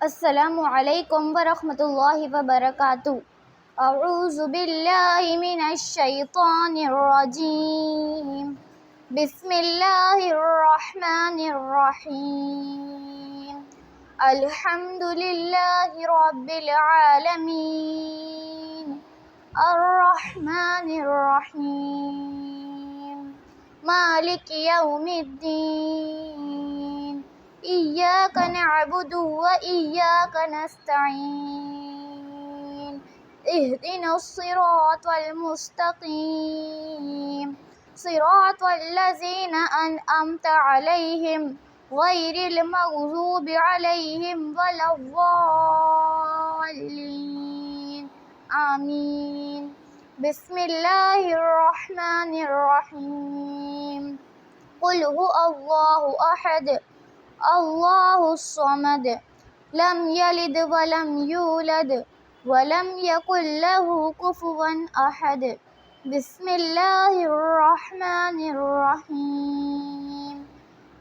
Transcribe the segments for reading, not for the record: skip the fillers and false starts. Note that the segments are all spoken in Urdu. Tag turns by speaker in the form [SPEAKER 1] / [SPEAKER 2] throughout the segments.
[SPEAKER 1] السلام علیکم ورحمۃ اللہ وبرکاتہ۔ اعوذ باللہ من الشیطان الرجیم، بسم اللہ الرحمن الرحیم، الحمد للہ رب العالمین، الرحمن الرحیم، مالک یوم الدین، إياك نعبد وإياك نستعين، اهدنا الصراط المستقيم، صراط الذين أنعمت عليهم غير المغضوب عليهم ولا الضالين، آمين۔ بسم الله الرحمن الرحيم، قل هو الله أحد اللہ الصمد، لم یلد ولم یولد ولم یکن لہ کفوا احد۔ بسم اللہ الرحمن الرحیم،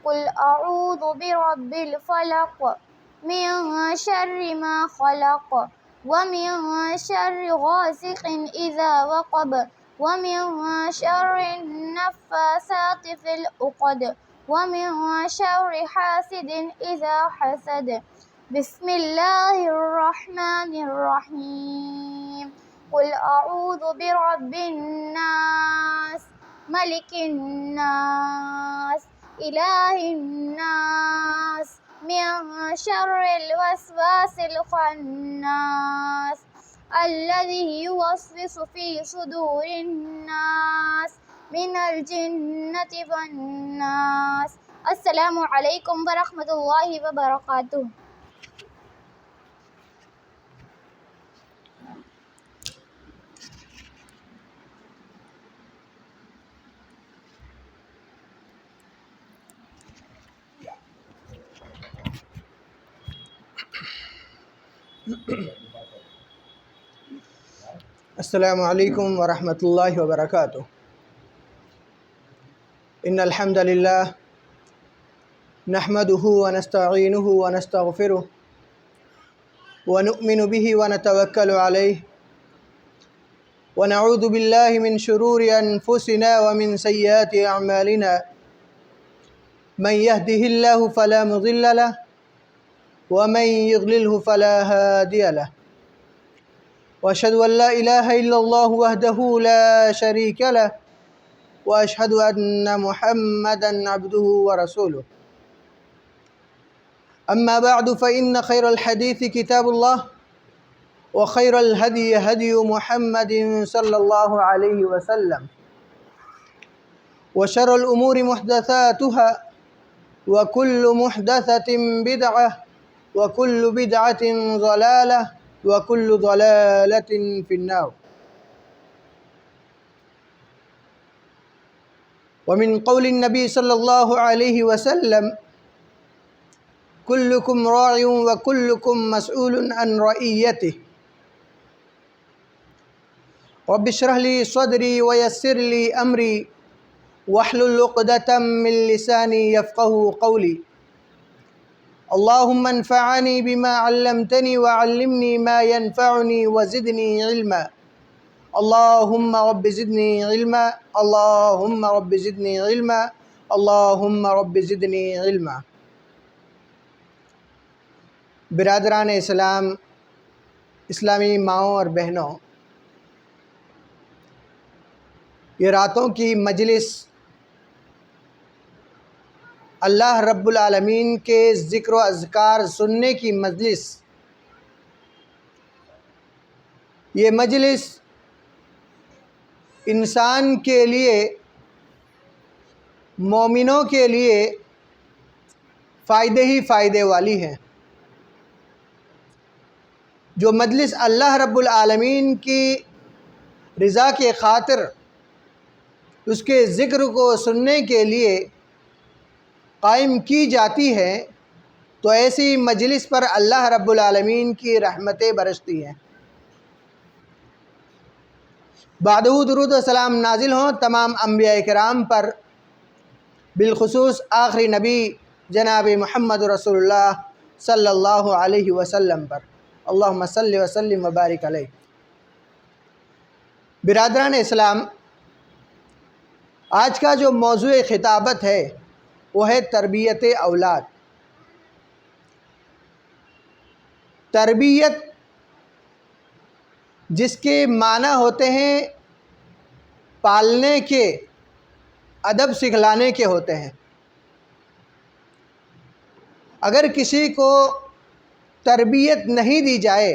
[SPEAKER 1] قل اعوذ برب الفلق، من شر ما خلق، ومن شر غاسق اذا وقب، ومن شر النفاثات في العقد، ومن شر حاسد إذا حسد۔ بسم اللہ الرحمن الرحیم، قل اعوذ برب الناس، ملک الناس، الہ الناس، من شر الوسواس الخناس، الذي يوسوس في صدور الناس من الجنة والناس۔ السلام علیکم ورحمۃ اللہ وبرکاتہ۔
[SPEAKER 2] السلام علیکم ورحمۃ اللہ وبرکاتہ۔ ان الحمد للہ نحمده ونستعینه ونستغفره ونؤمن به ونتوکل علیہ ونعوذ باللہ من شرور انفسنا ومن سیئات اعمالنا، من يهده الله فلا مضل له ومن يضلله فلا هادي له، وأشهد أن لا إله إلا الله وحده لا شريك له، وأشهد أن محمدًا عبده ورسوله، أما بعد فإن خير الحديث كتاب الله، وخير الهدي هدي محمد صلى الله عليه وسلم، وشر الأمور محدثاتها، وكل محدثة بدعة، وكل بدعة ضلالة، وكل ضلالة في النار۔ ومن قول النبي صلى الله عليه وسلم: كلكم راع وكلكم مسؤول عن رعيته۔ رب اشرح لي صدري ويسر لي أمري واحلل عقدة من لساني يفقهوا قولي۔ اللهم انفعني بما علمتني وعلمني ما ينفعني وزدني علما۔ اللهم رب زدنی علما، اللهم رب زدنی علما، اللهم رب زدنی علما۔ برادران اسلام، اسلامی ماؤں اور بہنوں، یہ راتوں کی مجلس اللہ رب العالمین کے ذکر و اذکار سننے کی مجلس، یہ مجلس انسان کے لیے، مومنوں کے لیے فائدے ہی فائدے والی ہے۔ جو مجلس اللہ رب العالمین کی رضا کے خاطر اس کے ذکر کو سننے کے لیے قائم کی جاتی ہے، تو ایسی مجلس پر اللہ رب العالمین کی رحمتیں برستی ہیں۔ بعدہ درود و سلام نازل ہوں تمام انبیاء کرام پر، بالخصوص آخری نبی جناب محمد رسول اللہ صلی اللہ علیہ وسلم پر۔ اللہم صلی وسلم وبارک علیہ۔ برادران اسلام، آج کا جو موضوع خطابت ہے وہ ہے تربیت اولاد۔ تربیت جس کے معنی ہوتے ہیں پالنے کے، ادب سکھلانے کے ہوتے ہیں۔ اگر کسی کو تربیت نہیں دی جائے،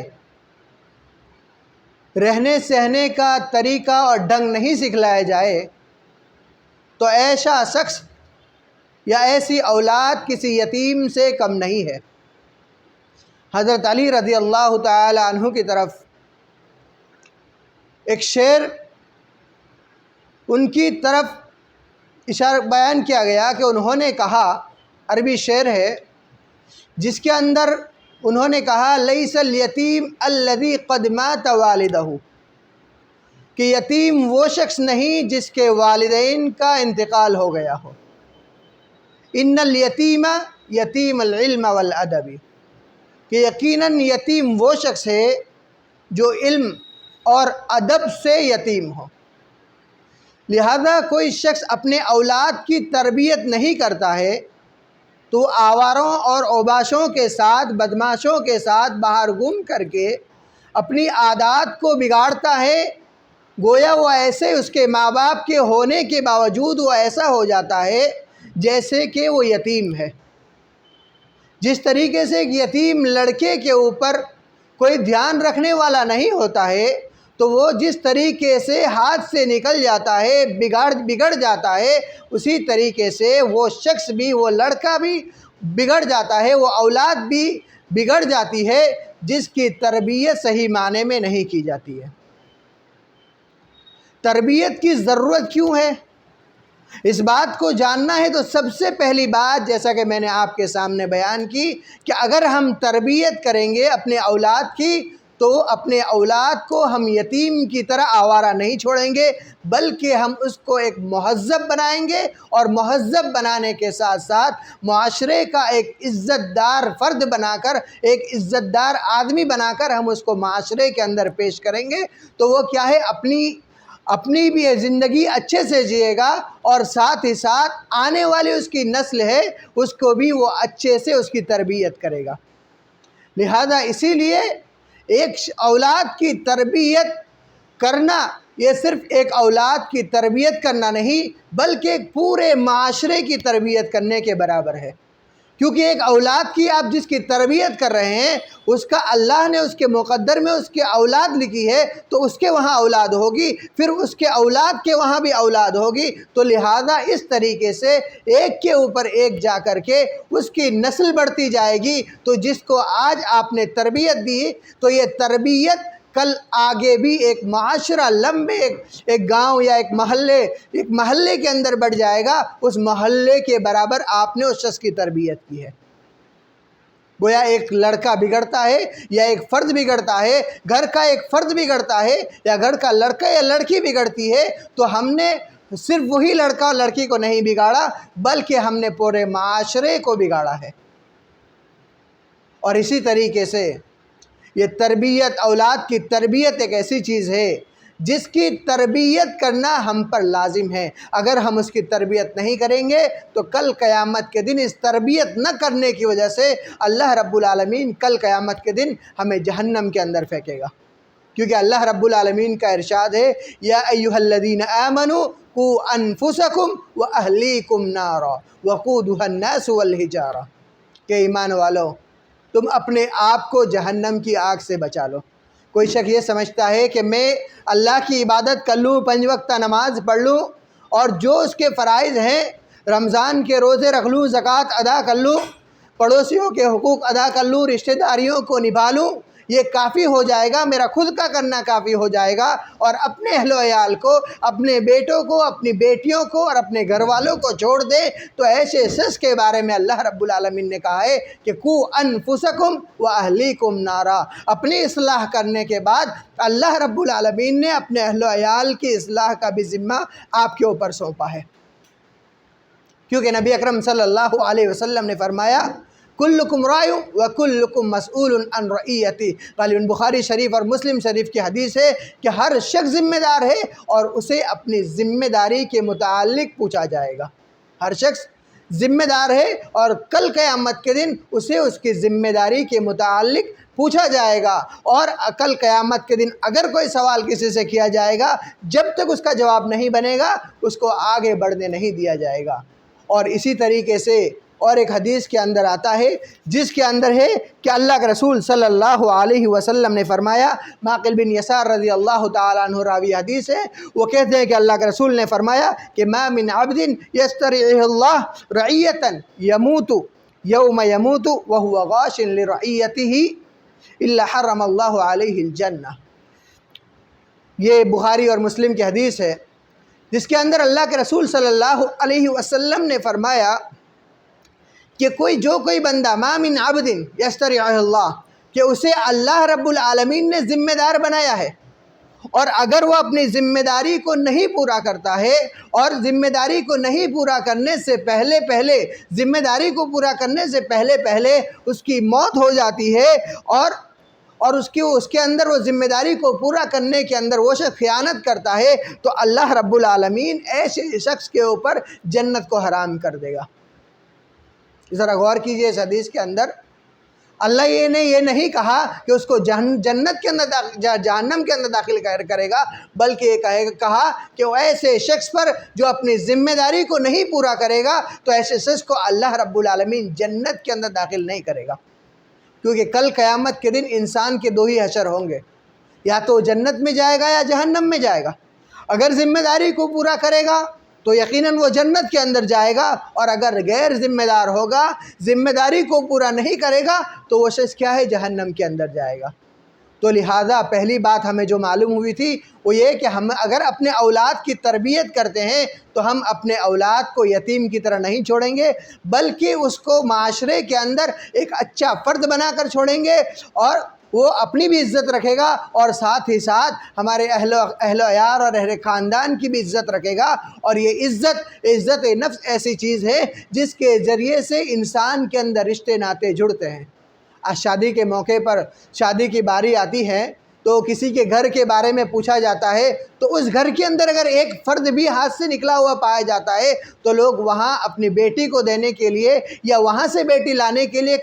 [SPEAKER 2] رہنے سہنے کا طریقہ اور ڈھنگ نہیں سکھلایا جائے، تو ایسا شخص یا ایسی اولاد کسی یتیم سے کم نہیں ہے۔ حضرت علی رضی اللہ تعالی عنہ کی طرف ایک شعر ان کی طرف اشارہ بیان کیا گیا کہ انہوں نے کہا، عربی شعر ہے جس کے اندر انہوں نے کہا لیس الیتیم الذی قد مات والدہ، کہ یتیم وہ شخص نہیں جس کے والدین کا انتقال ہو گیا ہو۔ ان الیتیم یتیم العلم والادب، کہ یقیناً یتیم وہ شخص ہے جو علم اور ادب سے یتیم ہو۔ لہذا کوئی شخص اپنے اولاد کی تربیت نہیں کرتا ہے تو آواروں اور اوباشوں کے ساتھ، بدماشوں کے ساتھ باہر گم کر کے اپنی عادات کو بگاڑتا ہے۔ گویا وہ ایسے اس کے ماں باپ کے ہونے کے باوجود وہ ایسا ہو جاتا ہے جیسے کہ وہ یتیم ہے۔ جس طریقے سے ایک یتیم لڑکے کے اوپر کوئی دھیان رکھنے والا نہیں ہوتا ہے، تو وہ جس طریقے سے ہاتھ سے نکل جاتا ہے، بگڑ جاتا ہے، اسی طریقے سے وہ شخص بھی، وہ لڑکا بھی بگڑ جاتا ہے، وہ اولاد بھی بگڑ جاتی ہے جس کی تربیت صحیح معنی میں نہیں کی جاتی ہے۔ تربیت کی ضرورت کیوں ہے؟ اس بات کو جاننا ہے تو سب سے پہلی بات، جیسا کہ میں نے آپ کے سامنے بیان کی، کہ اگر ہم تربیت کریں گے اپنے اولاد کی تو اپنے اولاد کو ہم یتیم کی طرح آوارہ نہیں چھوڑیں گے، بلکہ ہم اس کو ایک مہذب بنائیں گے، اور مہذب بنانے کے ساتھ ساتھ معاشرے کا ایک عزت دار فرد بنا کر، ایک عزت دار آدمی بنا کر ہم اس کو معاشرے کے اندر پیش کریں گے، تو وہ کیا ہے، اپنی بھی زندگی اچھے سے جیے گا، اور ساتھ ہی ساتھ آنے والی اس کی نسل ہے اس کو بھی وہ اچھے سے اس کی تربیت کرے گا۔ لہذا اسی لیے ایک اولاد کی تربیت کرنا، یہ صرف ایک اولاد کی تربیت کرنا نہیں بلکہ ایک پورے معاشرے کی تربیت کرنے کے برابر ہے۔ کیونکہ ایک اولاد کی آپ جس کی تربیت کر رہے ہیں، اس کا اللہ نے اس کے مقدر میں اس کے اولاد لکھی ہے، تو اس کے وہاں اولاد ہوگی، پھر اس کے اولاد کے وہاں بھی اولاد ہوگی، تو لہذا اس طریقے سے ایک کے اوپر ایک جا کر کے اس کی نسل بڑھتی جائے گی۔ تو جس کو آج آپ نے تربیت دی، تو یہ تربیت کل آگے بھی ایک معاشرہ، لمبے ایک گاؤں یا ایک محلے کے اندر بڑھ جائے گا، اس محلے کے برابر آپ نے اس شخص کی تربیت کی ہے۔ گویا ایک لڑکا بگڑتا ہے یا ایک فرد بگڑتا ہے، گھر کا ایک فرد بگڑتا ہے یا گھر کا لڑکا یا لڑکی بگڑتی ہے، تو ہم نے صرف وہی لڑکا اور لڑکی کو نہیں بگاڑا بلکہ ہم نے پورے معاشرے کو بگاڑا ہے۔ اور اسی طریقے سے یہ تربیت، اولاد کی تربیت ایک ایسی چیز ہے جس کی تربیت کرنا ہم پر لازم ہے۔ اگر ہم اس کی تربیت نہیں کریں گے تو کل قیامت کے دن اس تربیت نہ کرنے کی وجہ سے اللہ رب العالمین کل قیامت کے دن ہمیں جہنم کے اندر پھینکے گا۔ کیونکہ اللہ رب العالمین کا ارشاد ہے، یا ایھا الذین آمنوا قوا انفسکم واہلیکم نارا وقودھا الناس والحجارہ، کہ ایمان والو تم اپنے آپ کو جہنم کی آگ سے بچا لو۔ کوئی شخص یہ سمجھتا ہے کہ میں اللہ کی عبادت کر لوں، 5 وقت نماز پڑھ لوں، اور جو اس کے فرائض ہیں، رمضان کے روزے رکھ لوں، زکوٰۃ ادا کر لوں، پڑوسیوں کے حقوق ادا کر لوں، رشتہ داریوں کو نبھا لوں، یہ کافی ہو جائے گا، میرا خود کا کرنا کافی ہو جائے گا، اور اپنے اہل و عیال کو، اپنے بیٹوں کو، اپنی بیٹیوں کو اور اپنے گھر والوں کو چھوڑ دے، تو ایسے شخص کے بارے میں اللہ رب العالمین نے کہا ہے کہ قوا انفسکم واہلیکم نارا۔ اپنی اصلاح کرنے کے بعد اللہ رب العالمین نے اپنے اہل و عیال کی اصلاح کا بھی ذمہ آپ کے اوپر سونپا ہے۔ کیونکہ نبی اکرم صلی اللہ علیہ وسلم نے فرمایا، کلکم راع وکلکم مسئول عن رعیتی۔ غالباً بخاری شریف اور مسلم شریف کی حدیث ہے کہ ہر شخص ذمہ دار ہے اور اسے اپنی ذمہ داری کے متعلق پوچھا جائے گا۔ ہر شخص ذمہ دار ہے اور کل قیامت کے دن اسے اس کی ذمہ داری کے متعلق پوچھا جائے گا، اور کل قیامت کے دن اگر کوئی سوال کسی سے کیا جائے گا، جب تک اس کا جواب نہیں بنے گا اس کو آگے بڑھنے نہیں دیا جائے گا۔ اور اسی طریقے سے اور ایک حدیث کے اندر آتا ہے جس کے اندر ہے کہ اللہ کے رسول صلی اللہ علیہ وسلم نے فرمایا، معقل بن یسار رضی اللہ تعالیٰ عنہ راوی حدیث ہے، وہ کہتے ہیں کہ اللہ کے رسول نے فرمایا کہ ما من عبد یسترعیہ اللہ رعیتا یموت یوم یموت وہو غاش لرعیتہ الا حرم اللہ علیہ الجنہ۔ یہ بخاری اور مسلم کی حدیث ہے جس کے اندر اللہ کے رسول صلی اللہ علیہ وسلم نے فرمایا کہ کوئی بندہ ما من عبد یسترعیہ اللہ، کہ اسے اللہ رب العالمین نے ذمہ دار بنایا ہے، اور اگر وہ اپنی ذمہ داری کو نہیں پورا کرتا ہے اور ذمہ داری کو نہیں پورا کرنے سے پہلے ذمہ داری کو پورا کرنے سے پہلے اس کی موت ہو جاتی ہے، اور اس کے اندر وہ ذمہ داری کو پورا کرنے کے اندر وہ شخص خیانت کرتا ہے، تو اللہ رب العالمین ایسے شخص کے اوپر جنت کو حرام کر دے گا۔ ذرا غور کیجئے، اس حدیث کے اندر اللہ یہ نہیں کہا کہ اس کو جنت کے اندر جہنم کے اندر داخل کرے گا، بلکہ یہ کہا کہ وہ ایسے شخص پر جو اپنی ذمہ داری کو نہیں پورا کرے گا تو ایسے شخص کو اللہ رب العالمین جنت کے اندر داخل نہیں کرے گا، کیونکہ کل قیامت کے دن انسان کے دو ہی حشر ہوں گے، یا تو جنت میں جائے گا یا جہنم میں جائے گا۔ اگر ذمہ داری کو پورا کرے گا تو یقیناً وہ جنت کے اندر جائے گا، اور اگر غیر ذمہ دار ہوگا، ذمہ داری کو پورا نہیں کرے گا، تو وہ شخص کیا ہے؟ جہنم کے اندر جائے گا۔ تو لہٰذا پہلی بات ہمیں جو معلوم ہوئی تھی وہ یہ کہ ہم اگر اپنے اولاد کی تربیت کرتے ہیں تو ہم اپنے اولاد کو یتیم کی طرح نہیں چھوڑیں گے، بلکہ اس کو معاشرے کے اندر ایک اچھا فرد بنا کر چھوڑیں گے، اور وہ اپنی بھی عزت رکھے گا اور ساتھ ہی ساتھ ہمارے اہل و عیال اور اہل خاندان کی بھی عزت رکھے گا۔ اور یہ عزت نفس ایسی چیز ہے جس کے ذریعے سے انسان کے اندر رشتے ناتے جڑتے ہیں۔ شادی کے موقع پر شادی کی باری آتی ہے تو کسی کے گھر کے بارے میں پوچھا جاتا ہے، تو اس گھر کے اندر اگر ایک فرد بھی ہاتھ سے نکلا ہوا پایا جاتا ہے تو لوگ وہاں اپنی بیٹی کو دینے کے لیے یا وہاں سے بیٹی لانے کے لیے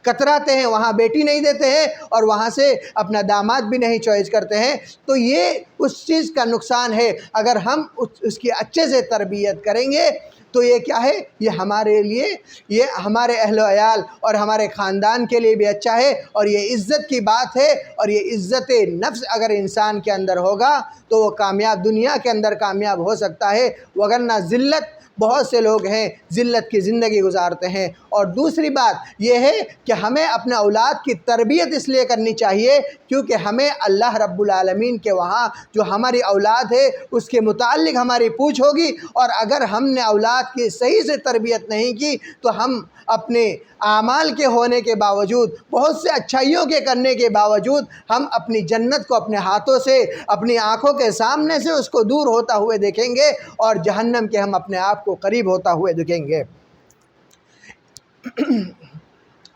[SPEAKER 2] کتراتے ہیں، وہاں بیٹی نہیں دیتے ہیں اور وہاں سے اپنا داماد بھی نہیں چوائس کرتے ہیں۔ تو یہ اس چیز کا نقصان ہے۔ اگر ہم اس کی اچھے سے تربیت کریں گے تو یہ کیا ہے؟ یہ ہمارے لیے، یہ ہمارے اہل و عیال اور ہمارے خاندان کے لیے بھی اچھا ہے، اور یہ عزت کی بات ہے۔ اور یہ عزت نفس اگر انسان کے اندر ہوگا تو وہ دنیا کے اندر کامیاب ہو سکتا ہے، وگرنہ ذلت، بہت سے لوگ ہیں ذلت کی زندگی گزارتے ہیں۔ اور دوسری بات یہ ہے کہ ہمیں اپنے اولاد کی تربیت اس لیے کرنی چاہیے کیونکہ ہمیں اللہ رب العالمین کے وہاں جو ہماری اولاد ہے اس کے متعلق ہماری پوچھ ہوگی، اور اگر ہم نے اولاد کی صحیح سے تربیت نہیں کی تو ہم اپنے اعمال کے ہونے کے باوجود، بہت سے اچھائیوں کے کرنے کے باوجود، ہم اپنی جنت کو اپنے ہاتھوں سے، اپنی آنکھوں کے سامنے سے اس کو دور ہوتا ہوئے دیکھیں گے، اور جہنم کے ہم اپنے آپ کو قریب ہوتا ہوئے دیکھیں گے۔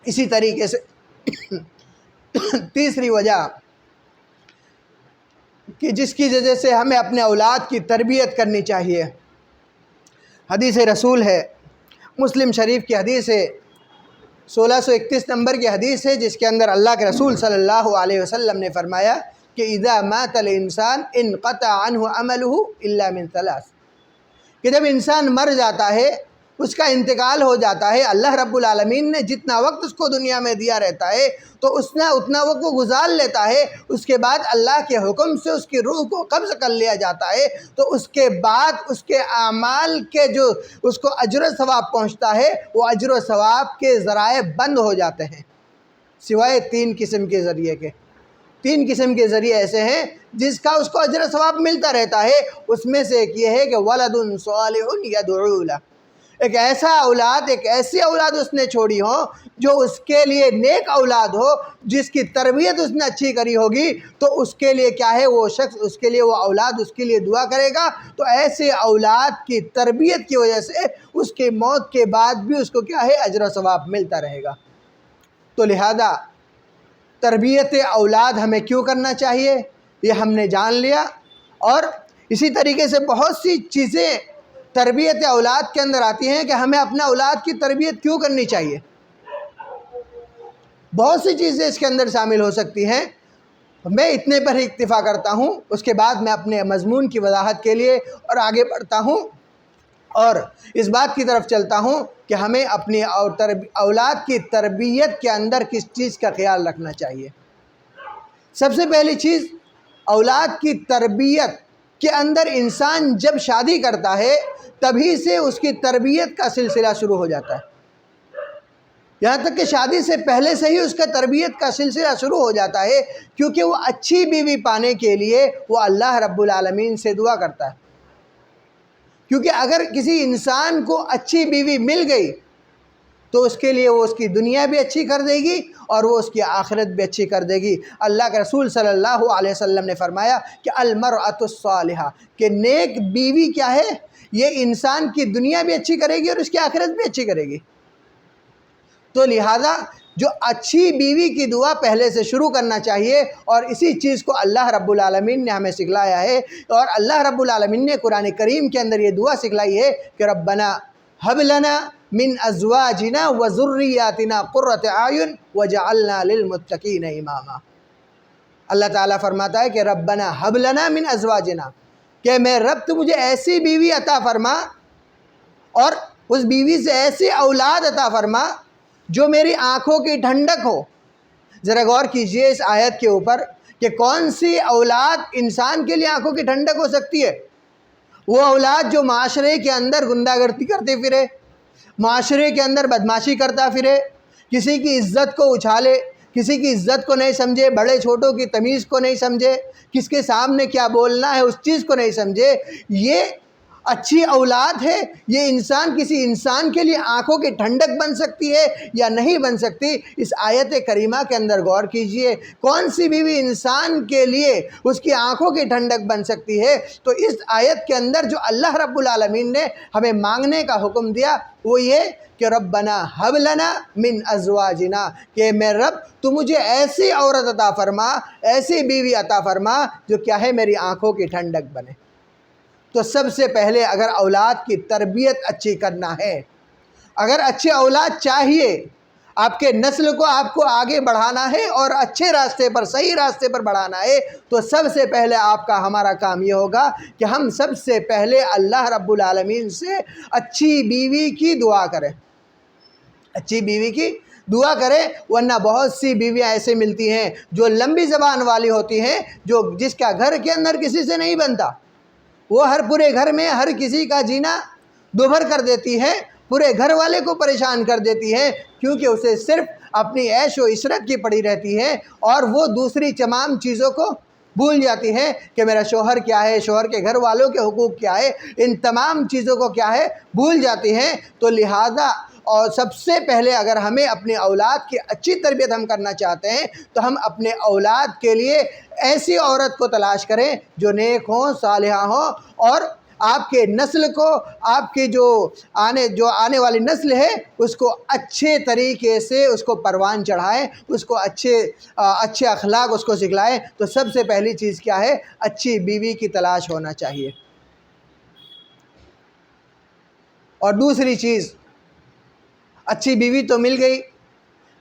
[SPEAKER 2] اسی طریقے سے تیسری وجہ کہ جس کی وجہ سے ہمیں اپنے اولاد کی تربیت کرنی چاہیے، حدیث رسول ہے، مسلم شریف کی حدیث ہے، 1631 نمبر کی حدیث ہے، جس کے اندر اللہ کے رسول صلی اللہ علیہ وسلم نے فرمایا کہ اذا مات الانسان انقطع عنہ عملہ الا من ثلاث، کہ جب انسان مر جاتا ہے، اس کا انتقال ہو جاتا ہے، اللہ رب العالمین نے جتنا وقت اس کو دنیا میں دیا رہتا ہے تو اتنا وقت وہ گزار لیتا ہے، اس کے بعد اللہ کے حکم سے اس کی روح کو قبض کر لیا جاتا ہے، تو اس کے بعد اس کے اعمال کے جو اس کو اجر و ثواب پہنچتا ہے وہ اجر و ثواب کے ذرائع بند ہو جاتے ہیں، سوائے 3 قسم کے ذریعے کے۔ 3 قسم کے ذریعے ایسے ہیں جس کا اس کو اجر و ثواب ملتا رہتا ہے، اس میں سے ایک یہ ہے کہ ولد صالح یدعو لہ، ایک ایسا اولاد، ایک ایسی اولاد اس نے چھوڑی ہو جو اس کے لیے نیک اولاد ہو، جس کی تربیت اس نے اچھی کری ہوگی، تو اس کے لیے کیا ہے، وہ شخص، اس کے لیے وہ اولاد اس کے لیے دعا کرے گا، تو ایسے اولاد کی تربیت کی وجہ سے اس کی موت کے بعد بھی اس کو کیا ہے، اجر و ثواب ملتا رہے گا۔ تو لہذا تربیت اولاد ہمیں کیوں کرنا چاہیے، یہ ہم نے جان لیا۔ اور اسی طریقے سے بہت سی چیزیں تربیت اولاد کے اندر آتی ہیں کہ ہمیں اپنا اولاد کی تربیت کیوں کرنی چاہیے۔ بہت سی چیزیں اس کے اندر شامل ہو سکتی ہیں، میں اتنے پر ہی اکتفا کرتا ہوں، اس کے بعد میں اپنے مضمون کی وضاحت کے لیے اور آگے بڑھتا ہوں اور اس بات کی طرف چلتا ہوں کہ ہمیں اپنی اولاد کی تربیت کے اندر کس چیز کا خیال رکھنا چاہیے۔ سب سے پہلی چیز، اولاد کی تربیت کے اندر انسان جب شادی کرتا ہے تبھی سے اس کی تربیت کا سلسلہ شروع ہو جاتا ہے، یہاں تک کہ شادی سے پہلے سے ہی اس کا تربیت کا سلسلہ شروع ہو جاتا ہے، کیونکہ وہ اچھی بیوی پانے کے لیے وہ اللہ رب العالمین سے دعا کرتا ہے۔ کیونکہ اگر کسی انسان کو اچھی بیوی مل گئی تو اس کے لیے وہ اس کی دنیا بھی اچھی کر دے گی اور وہ اس کی آخرت بھی اچھی کر دے گی۔ اللہ کے رسول صلی اللہ علیہ وسلم نے فرمایا کہ المرأۃ الصالحہ، کہ نیک بیوی کیا ہے، یہ انسان کی دنیا بھی اچھی کرے گی اور اس کی آخرت بھی اچھی کرے گی۔ تو لہذا جو اچھی بیوی کی دعا پہلے سے شروع کرنا چاہیے، اور اسی چیز کو اللہ رب العالمین نے ہمیں سکھلایا ہے، اور اللہ رب العالمین نے قرآن کریم کے اندر یہ دعا سکھلائی ہے کہ ربنا ہب لنا من ازواجنا وذریاتنا قرۃ اعین وجعلنا للمتقین اماما۔ اللہ تعالیٰ فرماتا ہے کہ ربنا ہب لنا من ازواجنا، کہ میں رب تو مجھے ایسی بیوی عطا فرما اور اس بیوی سے ایسی اولاد عطا فرما جو میری آنکھوں کی ٹھنڈک ہو۔ ذرا غور کیجئے اس آیت کے اوپر کہ کون سی اولاد انسان کے لیے آنکھوں کی ٹھنڈک ہو سکتی ہے؟ وہ اولاد جو معاشرے کے اندر گنڈا گردی کرتے پھرے، معاشرے کے اندر بدماشی کرتا پھرے، کسی کی عزت کو اچھالے، کسی کی عزت کو نہیں سمجھے، بڑے چھوٹوں کی تمیز کو نہیں سمجھے، کس کے سامنے کیا بولنا ہے اس چیز کو نہیں سمجھے، یہ اچھی اولاد ہے؟ یہ انسان کسی انسان کے لیے آنکھوں کی ٹھنڈک بن سکتی ہے یا نہیں بن سکتی؟ اس آیت کریمہ کے اندر غور کیجئے، کون سی بیوی انسان کے لیے اس کی آنکھوں کی ٹھنڈک بن سکتی ہے؟ تو اس آیت کے اندر جو اللہ رب العالمین نے ہمیں مانگنے کا حکم دیا وہ یہ کہ ربنا ہب لنا من ازواجنا، کہ میں رب تو مجھے ایسی عورت عطا فرما، ایسی بیوی عطا فرما جو کیا ہے، میری آنکھوں کی ٹھنڈک بنے۔ تو سب سے پہلے اگر اولاد کی تربیت اچھی کرنا ہے، اگر اچھی اولاد چاہیے، آپ کے نسل کو آپ کو آگے بڑھانا ہے اور اچھے راستے پر، صحیح راستے پر بڑھانا ہے، تو سب سے پہلے آپ کا ہمارا کام یہ ہوگا کہ ہم سب سے پہلے اللہ رب العالمین سے اچھی بیوی کی دعا کریں، اچھی بیوی کی دعا کریں۔ ورنہ بہت سی بیویاں ایسے ملتی ہیں جو لمبی زبان والی ہوتی ہیں، جس کا گھر کے اندر کسی سے نہیں بنتا، وہ ہر پورے گھر میں ہر کسی کا جینا دوبھر کر دیتی ہے، پورے گھر والے کو پریشان کر دیتی ہے، کیونکہ اسے صرف اپنی عیش و عشرت کی پڑی رہتی ہے اور وہ دوسری تمام چیزوں کو بھول جاتی ہے کہ میرا شوہر کیا ہے، شوہر کے گھر والوں کے حقوق کیا ہے، ان تمام چیزوں کو کیا ہے، بھول جاتی ہیں۔ تو لہذا اور سب سے پہلے اگر ہمیں اپنی اولاد کی اچھی تربیت ہم کرنا چاہتے ہیں تو ہم اپنے اولاد کے لیے ایسی عورت کو تلاش کریں جو نیک ہوں، صالحہ ہوں، اور آپ کے نسل کو، آپ کی جو آنے والی نسل ہے اس کو اچھے طریقے سے اس کو پروان چڑھائیں، اس کو اچھے اخلاق اس کو سکھلائیں۔ تو سب سے پہلی چیز کیا ہے؟ اچھی بیوی کی تلاش ہونا چاہیے۔ اور دوسری چیز، اچھی بیوی تو مل گئی،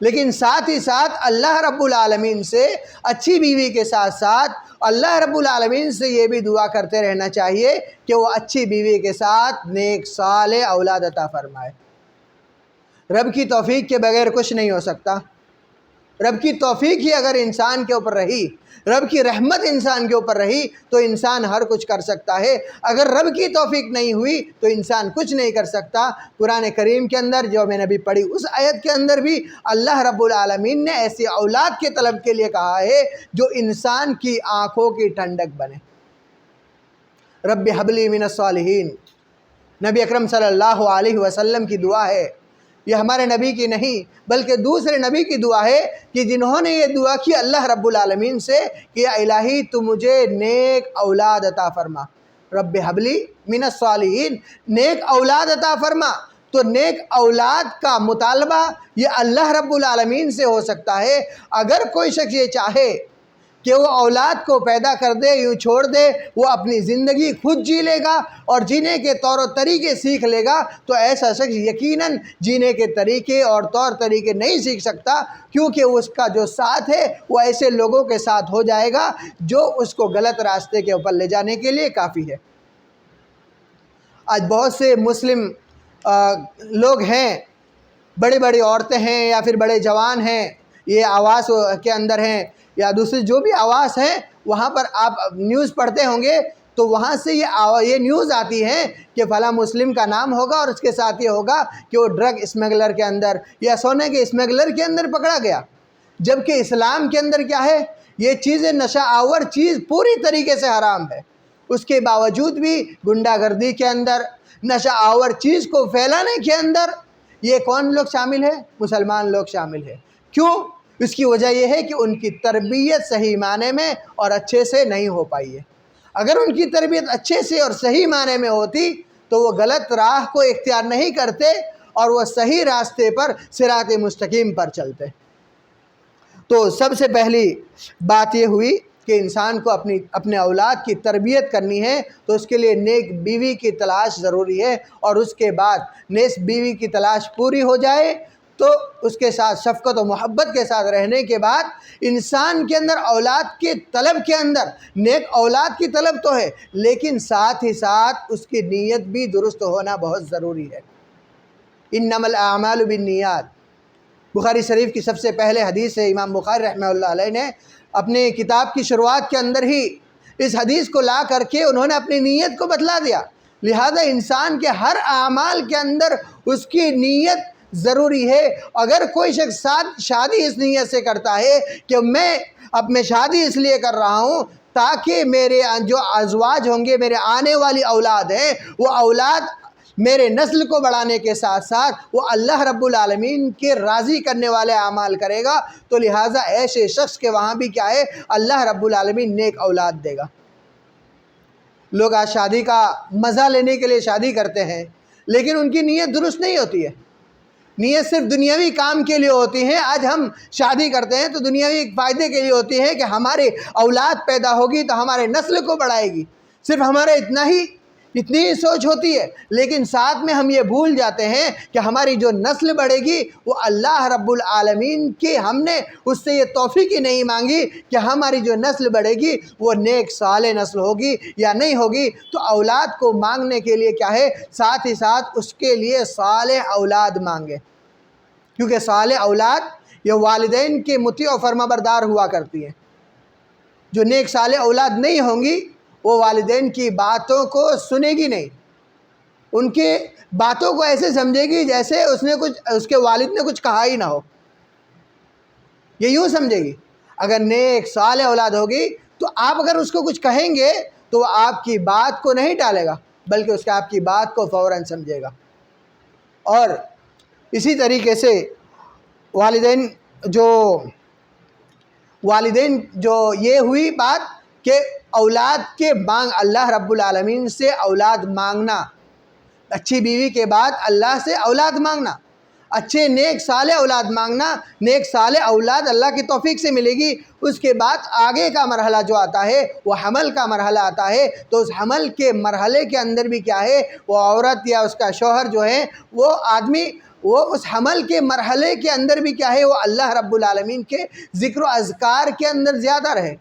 [SPEAKER 2] لیکن ساتھ ہی ساتھ اللہ رب العالمین سے اچھی بیوی کے ساتھ ساتھ اللہ رب العالمین سے یہ بھی دعا کرتے رہنا چاہیے کہ وہ اچھی بیوی کے ساتھ نیک صالح اولاد عطا فرمائے۔ رب کی توفیق کے بغیر کچھ نہیں ہو سکتا۔ رب کی توفیق ہی اگر انسان کے اوپر رہی، رب کی رحمت انسان کے اوپر رہی تو انسان ہر کچھ کر سکتا ہے۔ اگر رب کی توفیق نہیں ہوئی تو انسان کچھ نہیں کر سکتا۔ قرآن کریم کے اندر جو میں نے ابھی پڑھی اس آیت کے اندر بھی اللہ رب العالمین نے ایسی اولاد کے طلب کے لیے کہا ہے جو انسان کی آنکھوں کی ٹھنڈک بنے۔ رب حب لی من الصالحین، نبی اکرم صلی اللہ علیہ وسلم کی دعا ہے، یہ ہمارے نبی کی نہیں بلکہ دوسرے نبی کی دعا ہے کہ جنہوں نے یہ دعا کی اللہ رب العالمین سے کہ یا الہی تو مجھے نیک اولاد عطا فرما، رب حبلی من الصالحین، نیک اولاد عطا فرما۔ تو نیک اولاد کا مطالبہ یہ اللہ رب العالمین سے ہو سکتا ہے۔ اگر کوئی شخص یہ چاہے کہ وہ اولاد کو پیدا کر دے، یوں چھوڑ دے، وہ اپنی زندگی خود جی لے گا اور جینے کے طور و طریقے سیکھ لے گا، تو ایسا شخص یقیناً جینے کے طریقے اور طور طریقے نہیں سیکھ سکتا، کیونکہ اس کا جو ساتھ ہے وہ ایسے لوگوں کے ساتھ ہو جائے گا جو اس کو غلط راستے کے اوپر لے جانے کے لیے کافی ہے۔ آج بہت سے مسلم لوگ ہیں، بڑی بڑی عورتیں ہیں یا پھر بڑے جوان ہیں، یہ آواز کے اندر ہیں یا دوسری جو بھی آواز ہیں، وہاں پر آپ نیوز پڑھتے ہوں گے تو وہاں سے یہ نیوز آتی ہے کہ فلاں مسلم کا نام ہوگا اور اس کے ساتھ یہ ہوگا کہ وہ ڈرگ اسمگلر کے اندر یا سونے کے اسمگلر کے اندر پکڑا گیا، جبکہ اسلام کے اندر کیا ہے، یہ چیزیں نشہ آور چیز پوری طریقے سے حرام ہے، اس کے باوجود بھی گنڈا گردی کے اندر، نشہ آور چیز کو پھیلانے کے اندر یہ کون لوگ شامل ہیں؟ مسلمان لوگ شامل ہیں۔ کیوں؟ اس کی وجہ یہ ہے کہ ان کی تربیت صحیح معنی میں اور اچھے سے نہیں ہو پائی ہے۔ اگر ان کی تربیت اچھے سے اور صحیح معنی میں ہوتی تو وہ غلط راہ کو اختیار نہیں کرتے اور وہ صحیح راستے پر صراط مستقیم پر چلتے۔ تو سب سے پہلی بات یہ ہوئی کہ انسان کو اپنے اولاد کی تربیت کرنی ہے، تو اس کے لیے نیک بیوی کی تلاش ضروری ہے، اور اس کے بعد نیک بیوی کی تلاش پوری ہو جائے تو اس کے ساتھ شفقت و محبت کے ساتھ رہنے کے بعد انسان کے اندر اولاد کے طلب کے اندر نیک اولاد کی طلب تو ہے، لیکن ساتھ ہی ساتھ اس کی نیت بھی درست ہونا بہت ضروری ہے۔ انما الاعمال بالنیات، بخاری شریف کی سب سے پہلے حدیث ہے، امام بخاری رحمہ اللہ علیہ نے اپنے کتاب کی شروعات کے اندر ہی اس حدیث کو لا کر کے انہوں نے اپنی نیت کو بتلا دیا۔ لہذا انسان کے ہر اعمال کے اندر اس کی نیت ضروری ہے۔ اگر کوئی شخص شادی اس نیت سے کرتا ہے کہ میں شادی اس لیے کر رہا ہوں تاکہ میرے جو ازواج ہوں گے، میرے آنے والی اولاد ہیں، وہ اولاد میرے نسل کو بڑھانے کے ساتھ ساتھ وہ اللہ رب العالمین کے راضی کرنے والے اعمال کرے گا، تو لہٰذا ایسے شخص کے وہاں بھی کیا ہے، اللہ رب العالمین نیک اولاد دے گا۔ لوگ آج شادی کا مزہ لینے کے لیے شادی کرتے ہیں، لیکن ان کی نیت درست نہیں ہوتی ہے، نیت صرف دنیاوی کام کے لیے ہوتی ہے۔ آج ہم شادی کرتے ہیں تو دنیاوی فائدے کے لیے ہوتی ہے کہ ہمارے اولاد پیدا ہوگی تو ہمارے نسل کو بڑھائے گی، صرف ہمارے اتنی ہی سوچ ہوتی ہے، لیکن ساتھ میں ہم یہ بھول جاتے ہیں کہ ہماری جو نسل بڑھے گی وہ اللہ رب العالمین کی، ہم نے اس سے یہ توفیق ہی نہیں مانگی کہ ہماری جو نسل بڑھے گی وہ نیک صالح نسل ہوگی یا نہیں ہوگی۔ تو اولاد کو مانگنے کے لیے کیا ہے، ساتھ ہی ساتھ اس کے لیے صالح اولاد مانگے، کیونکہ صالح اولاد یہ والدین کے مطیع و فرمانبردار ہوا کرتی ہے۔ جو نیک صالح اولاد نہیں ہوں گی وہ والدین کی باتوں کو سنے گی نہیں، ان کے باتوں کو ایسے سمجھے گی جیسے اس کے والد نے کچھ کہا ہی نہ ہو، یہ یوں سمجھے گی۔ اگر نیک صالح اولاد ہوگی تو آپ اگر اس کو کچھ کہیں گے تو وہ آپ کی بات کو نہیں ٹالے گا، بلکہ اس کا آپ کی بات کو فوراً سمجھے گا۔ اور اسی طریقے سے والدین جو یہ ہوئی بات کہ اولاد کے مانگ، اللہ رب العالمین سے اولاد مانگنا، اچھی بیوی کے بعد اللہ سے اولاد مانگنا، اچھے نیک صالح اولاد مانگنا، نیک صالح اولاد اللہ کی توفیق سے ملے گی۔ اس کے بعد آگے کا مرحلہ جو آتا ہے وہ حمل کا مرحلہ آتا ہے، تو اس حمل کے مرحلے کے اندر بھی کیا ہے، وہ عورت یا اس کا شوہر جو ہے وہ آدمی، وہ اس حمل کے مرحلے کے اندر بھی کیا ہے، وہ اللہ رب العالمین کے ذکر و اذکار کے اندر زیادہ رہے،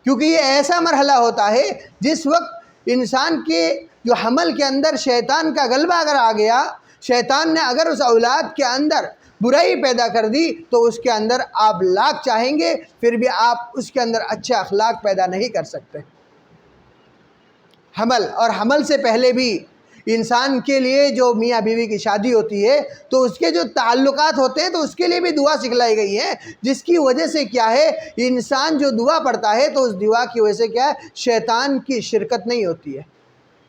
[SPEAKER 2] کیونکہ یہ ایسا مرحلہ ہوتا ہے جس وقت انسان کے جو حمل کے اندر شیطان کا غلبہ اگر آ گیا، شیطان نے اگر اس اولاد کے اندر برائی پیدا کر دی تو اس کے اندر آپ لاکھ چاہیں گے پھر بھی آپ اس کے اندر اچھے اخلاق پیدا نہیں کر سکتے۔ اور حمل سے پہلے بھی انسان کے لیے جو میاں بیوی کی شادی ہوتی ہے تو اس کے جو تعلقات ہوتے ہیں تو اس کے لیے بھی دعا سکھلائی گئی ہے، جس کی وجہ سے کیا ہے، انسان جو دعا پڑھتا ہے تو اس دعا کی وجہ سے کیا ہے، شیطان کی شرکت نہیں ہوتی ہے۔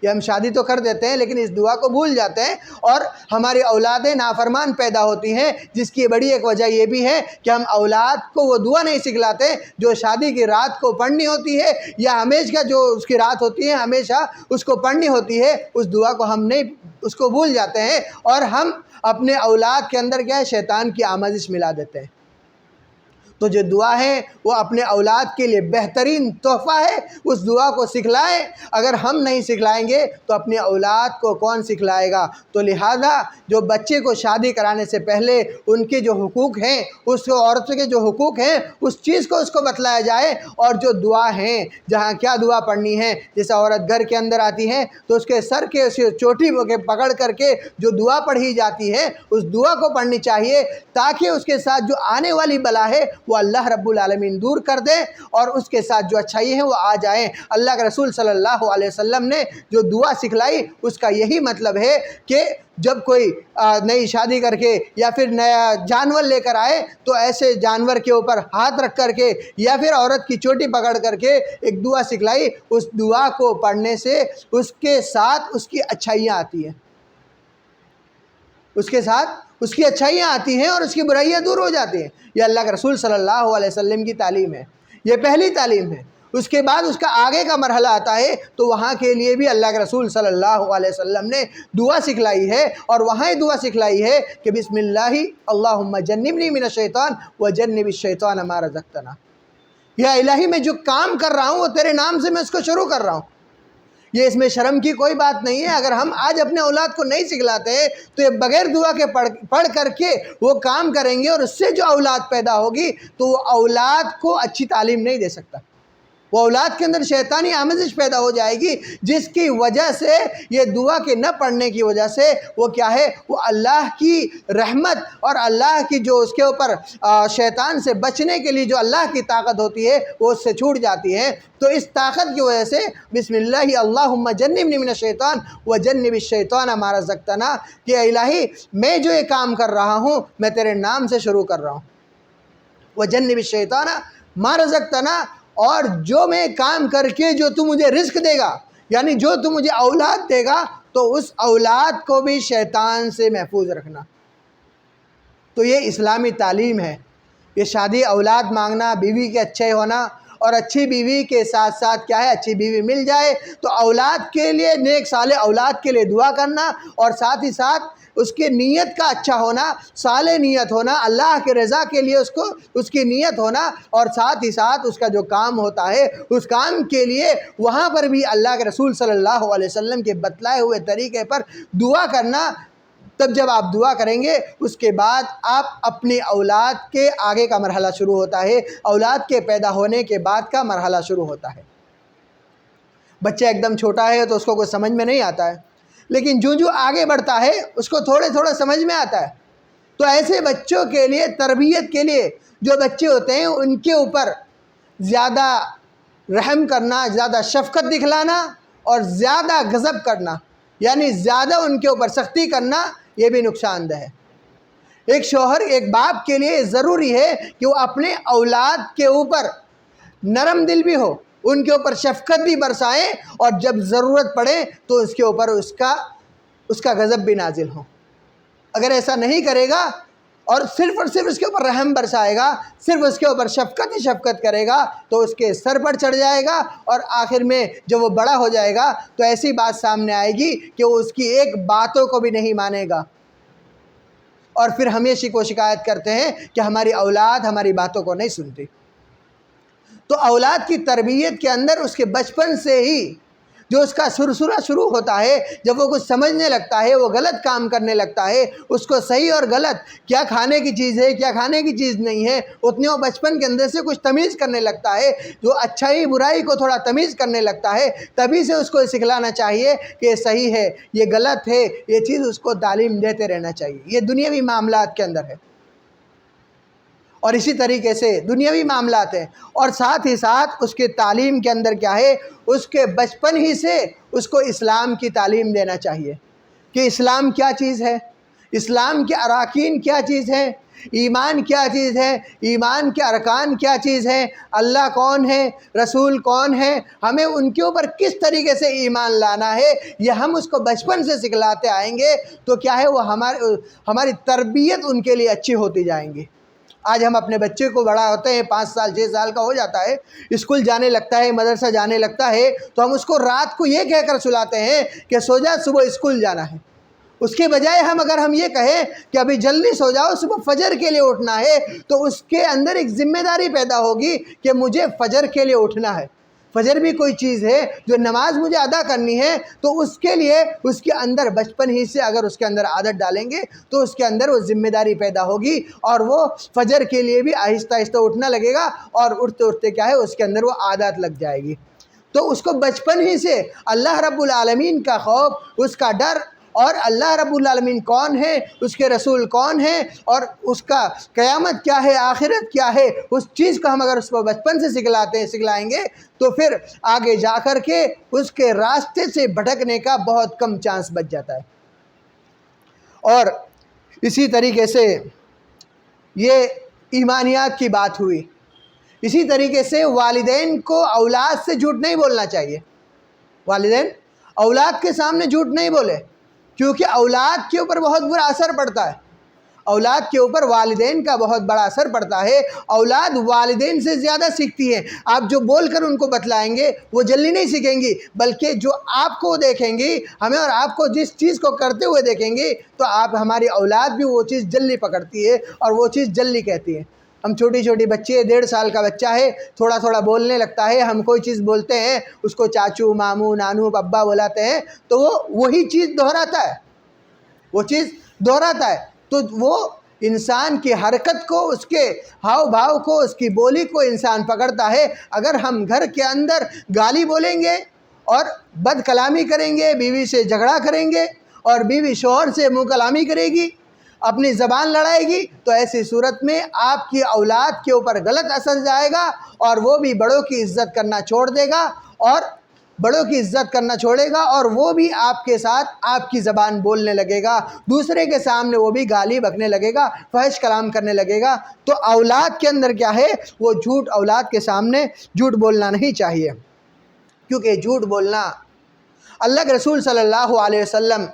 [SPEAKER 2] یہ ہم شادی تو کر دیتے ہیں لیکن اس دعا کو بھول جاتے ہیں، اور ہماری اولادیں نافرمان پیدا ہوتی ہیں، جس کی بڑی ایک وجہ یہ بھی ہے کہ ہم اولاد کو وہ دعا نہیں سکھلاتے جو شادی کی رات کو پڑھنی ہوتی ہے، یا ہمیشہ جو اس کی رات ہوتی ہے ہمیشہ اس کو پڑھنی ہوتی ہے، اس دعا کو ہم نہیں، اس کو بھول جاتے ہیں، اور ہم اپنے اولاد کے اندر کیا ہے، شیطان کی آمیزش ملا دیتے ہیں۔ تو جو دعا ہے وہ اپنے اولاد کے لیے بہترین تحفہ ہے، اس دعا کو سکھلائیں۔ اگر ہم نہیں سکھلائیں گے تو اپنے اولاد کو کون سکھلائے گا؟ تو لہٰذا جو بچے کو شادی کرانے سے پہلے ان کے جو حقوق ہیں، اس عورت کے جو حقوق ہیں، اس چیز کو اس کو بتلایا جائے، اور جو دعا ہیں جہاں کیا دعا پڑھنی ہے، جیسے عورت گھر کے اندر آتی ہے تو اس کے سر کے اس چوٹی کو پکڑ کر کے جو دعا پڑھی جاتی ہے اس دعا کو پڑھنی چاہیے، تاکہ اس کے ساتھ جو آنے والی بلا ہے وہ اللہ رب العالمین دور کر دے، اور اس کے ساتھ جو اچھائی ہے وہ آ جائیں۔ اللہ کے رسول صلی اللہ علیہ وسلم نے جو دعا سکھلائی اس کا یہی مطلب ہے کہ جب کوئی نئی شادی کر کے یا پھر نیا جانور لے کر آئے تو ایسے جانور کے اوپر ہاتھ رکھ کر کے یا پھر عورت کی چوٹی پکڑ کر کے ایک دعا سکھلائی، اس دعا کو پڑھنے سے اس کے ساتھ اس کی اچھائیاں آتی ہیں، اس کے ساتھ اس کی اچھائیاں آتی ہیں اور اس کی برائیاں دور ہو جاتی ہیں۔ یہ اللہ کے رسول صلی اللہ علیہ وسلم کی تعلیم ہے، یہ پہلی تعلیم ہے۔ اس کے بعد اس کا آگے کا مرحلہ آتا ہے تو وہاں کے لیے بھی اللہ کے رسول صلی اللہ علیہ وسلم نے دعا سکھلائی ہے، اور وہاں دعا سکھلائی ہے کہ بسم اللہ اللہم جنبنی من الشیطان وجنب الشیطان ما رزقتنا۔ یا الہی میں جو کام کر رہا ہوں وہ تیرے نام سے میں اس کو شروع کر رہا ہوں۔ یہ اس میں شرم کی کوئی بات نہیں ہے۔ اگر ہم آج اپنے اولاد کو نہیں سکھلاتے ہیں تو یہ بغیر دعا کے پڑھ کر کے وہ کام کریں گے، اور اس سے جو اولاد پیدا ہوگی تو وہ اولاد کو اچھی تعلیم نہیں دے سکتا، وہ اولاد کے اندر شیطانی آمیزش پیدا ہو جائے گی، جس کی وجہ سے یہ دعا کے نہ پڑھنے کی وجہ سے وہ کیا ہے، وہ اللہ کی رحمت اور اللہ کی جو اس کے اوپر شیطان سے بچنے کے لیے جو اللہ کی طاقت ہوتی ہے وہ اس سے چھوٹ جاتی ہے۔ تو اس طاقت کی وجہ سے بسم اللہ اللہم جنبنی من الشیطان وجنب الشیطان ما رزقتنا، کہ الہی میں جو یہ کام کر رہا ہوں میں تیرے نام سے شروع کر رہا ہوں، وجنب الشیطان ما رزقتنا، اور جو میں کام کر کے جو تو مجھے رزق دے گا، یعنی جو تو مجھے اولاد دے گا تو اس اولاد کو بھی شیطان سے محفوظ رکھنا۔ تو یہ اسلامی تعلیم ہے۔ یہ شادی اولاد مانگنا، بیوی کے اچھے ہونا، اور اچھی بیوی کے ساتھ ساتھ کیا ہے، اچھی بیوی مل جائے تو اولاد کے لیے، نیک صالح اولاد کے لیے دعا کرنا، اور ساتھ ہی ساتھ اس کی نیت کا اچھا ہونا، صالح نیت ہونا، اللہ کے رضا کے لیے اس کی نیت ہونا، اور ساتھ ہی ساتھ اس کا جو کام ہوتا ہے اس کام کے لیے وہاں پر بھی اللہ کے رسول صلی اللہ علیہ وسلم کے بتلائے ہوئے طریقے پر دعا کرنا۔ تب جب آپ دعا کریں گے اس کے بعد آپ اپنی اولاد کے آگے کا مرحلہ شروع ہوتا ہے، اولاد کے پیدا ہونے کے بعد کا مرحلہ شروع ہوتا ہے۔ بچہ ایک دم چھوٹا ہے تو اس کو کوئی سمجھ میں نہیں آتا ہے، لیکن جو آگے بڑھتا ہے اس کو تھوڑے سمجھ میں آتا ہے۔ تو ایسے بچوں کے لیے، تربیت کے لیے، جو بچے ہوتے ہیں ان کے اوپر زیادہ رحم کرنا، زیادہ شفقت دکھلانا، اور زیادہ غضب کرنا، یعنی زیادہ ان کے اوپر سختی کرنا، یہ بھی نقصان دہ ہے۔ ایک شوہر، ایک باپ کے لیے ضروری ہے کہ وہ اپنے اولاد کے اوپر نرم دل بھی ہو، ان کے اوپر شفقت بھی برسائیں، اور جب ضرورت پڑے تو اس کے اوپر اس کا غضب بھی نازل ہو۔ اگر ایسا نہیں کرے گا اور صرف اس کے اوپر رحم برسائے گا، صرف اس کے اوپر شفقت ہی شفقت کرے گا تو اس کے سر پر چڑھ جائے گا، اور آخر میں جب وہ بڑا ہو جائے گا تو ایسی بات سامنے آئے گی کہ وہ اس کی ایک باتوں کو بھی نہیں مانے گا، اور پھر ہمیشہ کو شکایت کرتے ہیں کہ ہماری اولاد ہماری باتوں کو نہیں سنتی۔ تو اولاد کی تربیت کے اندر اس کے بچپن سے ہی جو اس کا سرسرہ شروع ہوتا ہے، جب وہ کچھ سمجھنے لگتا ہے، وہ غلط کام کرنے لگتا ہے، اس کو صحیح اور غلط، کیا کھانے کی چیز ہے، کیا کھانے کی چیز نہیں ہے، اتنے وہ بچپن کے اندر سے کچھ تمیز کرنے لگتا ہے، جو اچھائی برائی کو تھوڑا تمیز کرنے لگتا ہے، تبھی سے اس کو سکھلانا چاہیے کہ یہ صحیح ہے، یہ غلط ہے، یہ چیز اس کو تعلیم دیتے رہنا چاہیے۔ یہ دنیاوی معاملات کے اندر ہے، اور اسی طریقے سے دنیاوی معاملات ہیں، اور ساتھ ہی ساتھ اس کے تعلیم کے اندر کیا ہے، اس کے بچپن ہی سے اس کو اسلام کی تعلیم دینا چاہیے کہ اسلام کیا چیز ہے، اسلام کے اراکین کیا چیز ہے، ایمان کیا چیز ہے، ایمان کے ارکان کیا چیز ہے، اللہ کون ہے، رسول کون ہے، ہمیں ان کے اوپر کس طریقے سے ایمان لانا ہے، یہ ہم اس کو بچپن سے سکھلاتے آئیں گے تو کیا ہے وہ ہماری تربیت ان کے لیے اچھی ہوتی جائیں گی۔ آج ہم اپنے بچے کو بڑا ہوتے ہیں، 5 سال 6 سال کا ہو جاتا ہے، اسکول جانے لگتا ہے، مدرسہ جانے لگتا ہے، تو ہم اس کو رات کو یہ کہہ کر سلاتے ہیں کہ سو جا، صبح اسکول جانا ہے۔ اس کے بجائے ہم یہ کہیں کہ ابھی جلدی سو جاؤ، صبح فجر کے لیے اٹھنا ہے، تو اس کے اندر ایک ذمہ داری پیدا ہوگی کہ مجھے فجر کے لیے اٹھنا ہے۔ فجر بھی کوئی چیز ہے جو نماز مجھے ادا کرنی ہے، تو اس کے لیے اس کے اندر بچپن ہی سے اگر اس کے اندر عادت ڈالیں گے تو اس کے اندر وہ ذمہ داری پیدا ہوگی، اور وہ فجر کے لیے بھی آہستہ آہستہ اٹھنا لگے گا، اور اٹھتے اٹھتے کیا ہے اس کے اندر وہ عادت لگ جائے گی۔ تو اس کو بچپن ہی سے اللہ رب العالمین کا خوف، اس کا ڈر، اور اللہ رب العالمین کون ہے، اس کے رسول کون ہے، اور اس کا قیامت کیا ہے، آخرت کیا ہے، اس چیز کو ہم اگر اس کو بچپن سے سکھلائیں گے تو پھر آگے جا کر کے اس کے راستے سے بھٹکنے کا بہت کم چانس بچ جاتا ہے۔ اور اسی طریقے سے یہ ایمانیات کی بات ہوئی، اسی طریقے سے والدین کو اولاد سے جھوٹ نہیں بولنا چاہیے۔ والدین اولاد کے سامنے جھوٹ نہیں بولے، کیونکہ اولاد کے اوپر بہت برا اثر پڑتا ہے، اولاد کے اوپر والدین کا بہت بڑا اثر پڑتا ہے۔ اولاد والدین سے زیادہ سیکھتی ہے، آپ جو بول کر ان کو بتلائیں گے وہ جلدی نہیں سیکھیں گی، بلکہ جو آپ کو دیکھیں گی، ہمیں اور آپ کو جس چیز کو کرتے ہوئے دیکھیں گی تو ہماری اولاد بھی وہ چیز جلدی پکڑتی ہے اور وہ چیز جلدی کہتی ہے۔ ہم چھوٹی بچے، 1.5 سال کا بچہ ہے، تھوڑا تھوڑا بولنے لگتا ہے، ہم کوئی چیز بولتے ہیں اس کو چاچو، ماموں، نانو، ابا بلاتے ہیں، تو وہ وہی چیز دہراتا ہے، وہ چیز دہراتا ہے۔ تو وہ انسان کی حرکت کو، اس کے ہاؤ بھاؤ کو، اس کی بولی کو انسان پکڑتا ہے۔ اگر ہم گھر کے اندر گالی بولیں گے اور بد کلامی کریں گے، بیوی سے جھگڑا کریں گے اور بیوی شوہر سے منہ کلامی کرے گی، اپنی زبان لڑائے گی، تو ایسی صورت میں آپ کی اولاد کے اوپر غلط اثر جائے گا، اور وہ بھی بڑوں کی عزت کرنا چھوڑ دے گا، اور بڑوں کی عزت کرنا چھوڑے گا، اور وہ بھی آپ کے ساتھ آپ کی زبان بولنے لگے گا، دوسرے کے سامنے وہ بھی گالی بکنے لگے گا، فحش کلام کرنے لگے گا۔ تو اولاد کے اندر کیا ہے، وہ جھوٹ، اولاد کے سامنے جھوٹ بولنا نہیں چاہیے، کیونکہ جھوٹ بولنا، اللہ کے رسول صلی اللہ علیہ وسلم،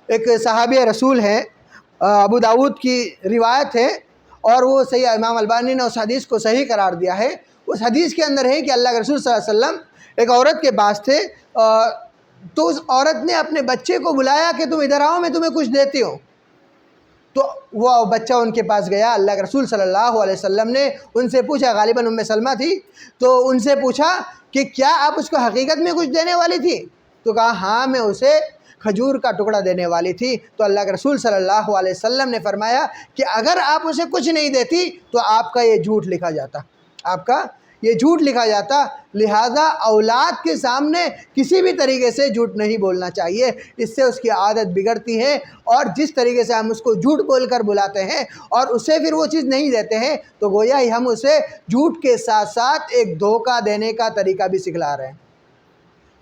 [SPEAKER 2] ایک صحابی رسول ہیں، ابو داؤد کی روایت ہے، اور وہ صحیح، امام البانی نے اس حدیث کو صحیح قرار دیا ہے۔ اس حدیث کے اندر ہے کہ اللہ کے رسول صلی اللہ علیہ وسلم ایک عورت کے پاس تھے، تو اس عورت نے اپنے بچے کو بلایا کہ تم ادھر آؤ، میں تمہیں کچھ دیتی ہوں۔ تو وہ بچہ ان کے پاس گیا، اللہ کے رسول صلی اللہ علیہ وسلم نے ان سے پوچھا، غالباً ام سلمہ تھی، تو ان سے پوچھا کہ کیا آپ اس کو حقیقت میں کچھ دینے والی تھی؟ تو کہا ہاں، میں اسے کھجور کا ٹکڑا دینے والی تھی۔ تو اللہ کے رسول صلی اللہ علیہ وسلم نے فرمایا کہ اگر آپ اسے کچھ نہیں دیتی تو آپ کا یہ جھوٹ لکھا جاتا، آپ کا یہ جھوٹ لکھا جاتا۔ لہذا اولاد کے سامنے کسی بھی طریقے سے جھوٹ نہیں بولنا چاہیے، اس سے اس کی عادت بگڑتی ہے، اور جس طریقے سے ہم اس کو جھوٹ بول کر بلاتے ہیں اور اسے پھر وہ چیز نہیں دیتے ہیں، تو گویا ہی ہم اسے جھوٹ کے ساتھ ساتھ ایک دھوکہ دینے کا طریقہ بھی سکھلا رہے ہیں،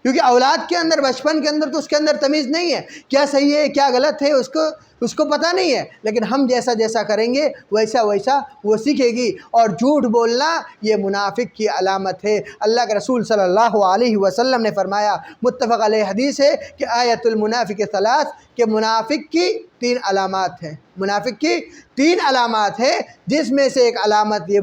[SPEAKER 2] کیونکہ اولاد کے اندر، بچپن کے اندر تو اس کے اندر تمیز نہیں ہے، کیا صحیح ہے کیا غلط ہے، اس کو پتہ نہیں ہے، لیکن ہم جیسا جیسا کریں گے ویسا ویسا وہ سیکھے گی۔ اور جھوٹ بولنا یہ منافق کی علامت ہے۔ اللہ کے رسول صلی اللہ علیہ وسلم نے فرمایا، متفق علیہ حدیث ہے کہ آیت المنافق ثلاث، کہ منافق کی 3 علامات ہیں، منافق کی 3 علامات ہیں، جس میں سے ایک علامت یہ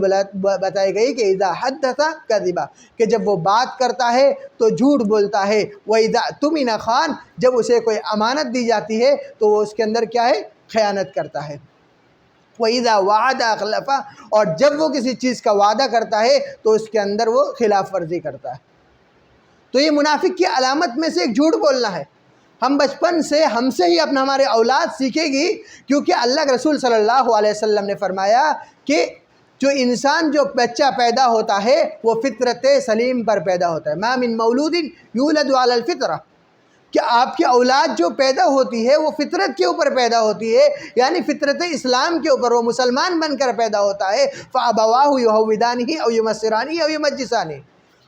[SPEAKER 2] بتائی گئی کہ اذا حدث کذب، کہ جب وہ بات کرتا ہے تو جھوٹ بولتا ہے، وَإِذَا اؤْتُمِنَ خَانَ، جب اسے کوئی امانت دی جاتی ہے تو وہ اس کے اندر کیا ہے، خیانت کرتا ہے، وَإِذَا وَعَدَ أَخْلَفَ، اور جب وہ کسی چیز کا وعدہ کرتا ہے تو اس کے اندر وہ خلاف ورزی کرتا ہے۔ تو یہ منافق کی علامت میں سے ایک جھوٹ بولنا ہے۔ ہم بچپن سے، ہم سے ہی ہمارے اولاد سیکھے گی، کیونکہ اللہ کے رسول صلی اللہ علیہ وسلم نے فرمایا کہ جو انسان، جو بچہ پیدا ہوتا ہے وہ فطرت سلیم پر پیدا ہوتا ہے، ما من مولود یولد علی الفطرہ، کہ آپ کی اولاد جو پیدا ہوتی ہے وہ فطرت کے اوپر پیدا ہوتی ہے، یعنی فطرت اسلام کے اوپر، وہ مسلمان بن کر پیدا ہوتا ہے۔ فَأَبَوَاهُ يُهَوِّدَانِهِ أَوْ يُنَصِّرَانِهِ أَوْ يُمَجِّسَانِهِ،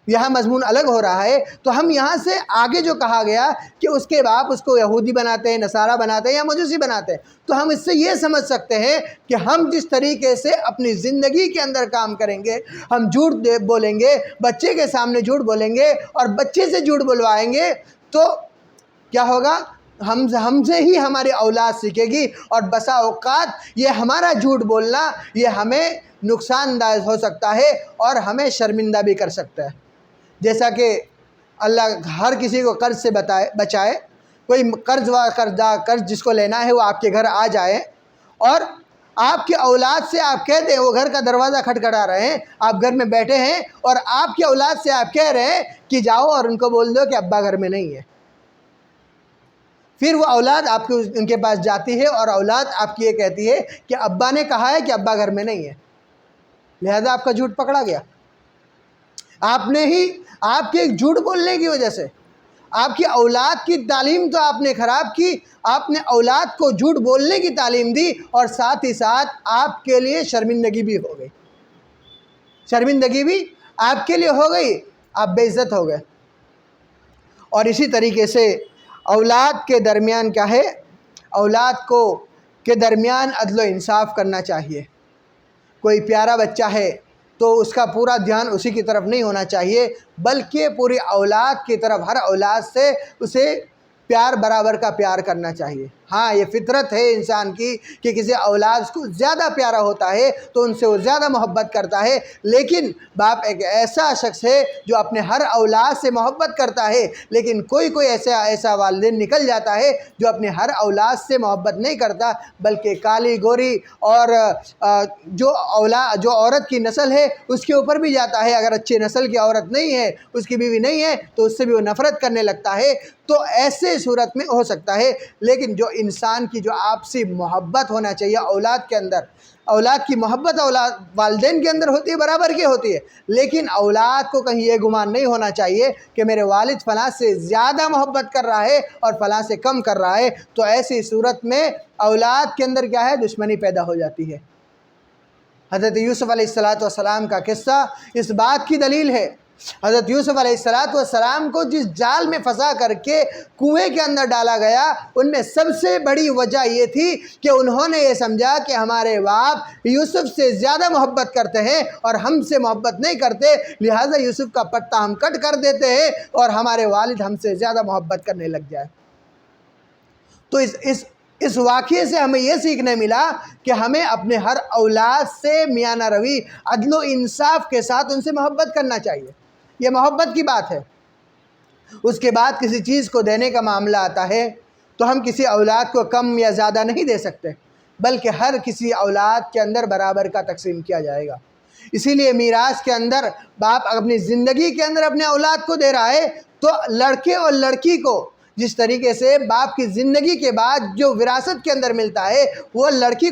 [SPEAKER 2] یہاں مضمون الگ ہو رہا ہے، تو ہم یہاں سے آگے جو کہا گیا کہ اس کے باپ اس کو یہودی بناتے ہیں، نصارہ بناتے ہیں یا مجوسی بناتے ہیں، تو ہم اس سے یہ سمجھ سکتے ہیں کہ ہم جس طریقے سے اپنی زندگی کے اندر کام کریں گے، ہم جھوٹ بولیں گے، بچے کے سامنے جھوٹ بولیں گے اور بچے سے جھوٹ بلوائیں گے، تو کیا ہوگا؟ ہم سے ہی ہماری اولاد سیکھے گی، اور بسا اوقات یہ ہمارا جھوٹ بولنا یہ ہمیں نقصان دہ ہو سکتا ہے اور ہمیں شرمندہ بھی کر سکتا ہے۔ جیسا کہ اللہ ہر کسی کو قرض سے بچائے، کوئی قرض جس کو لینا ہے وہ آپ کے گھر آ جائے اور آپ کی اولاد سے آپ کہتے ہیں، وہ گھر کا دروازہ کھٹکھٹا رہے ہیں، آپ گھر میں بیٹھے ہیں اور آپ کی اولاد سے آپ کہہ رہے ہیں کہ جاؤ اور ان کو بول دو کہ ابا گھر میں نہیں ہے۔ پھر وہ اولاد آپ کے ان کے پاس جاتی ہے اور اولاد آپ کی یہ کہتی ہے کہ ابا نے کہا ہے کہ ابا گھر میں نہیں ہے، لہذا آپ کا جھوٹ پکڑا گیا۔ آپ نے ہی آپ کے ایک جھوٹ بولنے کی وجہ سے آپ کی اولاد کی تعلیم تو آپ نے خراب کی، آپ نے اولاد کو جھوٹ بولنے کی تعلیم دی اور ساتھ ہی ساتھ آپ کے لیے شرمندگی بھی ہو گئی، شرمندگی بھی آپ کے لیے ہو گئی، آپ بے عزت ہو گئے۔ اور اسی طریقے سے اولاد کے درمیان کیا ہے؟ اولاد کے درمیان عدل و انصاف کرنا چاہیے۔ کوئی پیارا بچہ ہے تو اس کا پورا دھیان اسی کی طرف نہیں ہونا چاہیے، بلکہ پوری اولاد کی طرف، ہر اولاد سے اسے پیار برابر کا پیار کرنا چاہیے۔ ہاں، یہ فطرت ہے انسان کی کہ کسی اولاد کو زیادہ پیارا ہوتا ہے تو ان سے وہ زیادہ محبت کرتا ہے، لیکن باپ ایک ایسا شخص ہے جو اپنے ہر اولاد سے محبت کرتا ہے، لیکن کوئی ایسا والدین نکل جاتا ہے جو اپنے ہر اولاد سے محبت نہیں کرتا، بلکہ کالی گوری اور جو عورت کی نسل ہے اس کے اوپر بھی جاتا ہے۔ اگر اچھی نسل کی عورت نہیں ہے، اس کی بیوی نہیں ہے، تو اس سے بھی وہ نفرت کرنے لگتا ہے۔ تو ایسے صورت میں ہو سکتا ہے، لیکن جو انسان کی جو آپسی محبت ہونا چاہیے اولاد کے اندر، اولاد کی محبت والدین کے اندر ہوتی ہے، برابر کی ہوتی ہے، لیکن اولاد کو کہیں یہ گمان نہیں ہونا چاہیے کہ میرے والد فلاں سے زیادہ محبت کر رہا ہے اور فلاں سے کم کر رہا ہے، تو ایسی صورت میں اولاد کے اندر کیا ہے؟ دشمنی پیدا ہو جاتی ہے۔ حضرت یوسف علیہ السلام کا قصہ اس بات کی دلیل ہے۔ حضرت یوسف علیہ السلام کو جس جال میں پھنسا کر کے کنویں کے اندر ڈالا گیا، ان میں سب سے بڑی وجہ یہ تھی کہ انہوں نے یہ سمجھا کہ ہمارے باپ یوسف سے زیادہ محبت کرتے ہیں اور ہم سے محبت نہیں کرتے، لہٰذا یوسف کا پٹا ہم کٹ کر دیتے ہیں اور ہمارے والد ہم سے زیادہ محبت کرنے لگ جائے۔ تو اس واقعے سے ہمیں یہ سیکھنے ملا کہ ہمیں اپنے ہر اولاد سے میانہ روی، عدل و انصاف کے ساتھ ان سے محبت کرنا چاہیے۔ یہ محبت کی بات ہے۔ اس کے بعد کسی چیز کو دینے کا معاملہ آتا ہے تو ہم کسی اولاد کو کم یا زیادہ نہیں دے سکتے، بلکہ ہر کسی اولاد کے اندر برابر کا تقسیم کیا جائے گا۔ اسی لیے میراث کے اندر باپ اپنی زندگی کے اندر اپنے اولاد کو دے رہا ہے، تو لڑکے اور لڑکی کو جس طریقے سے باپ کی زندگی کے بعد جو وراثت کے اندر ملتا ہے وہ لڑکی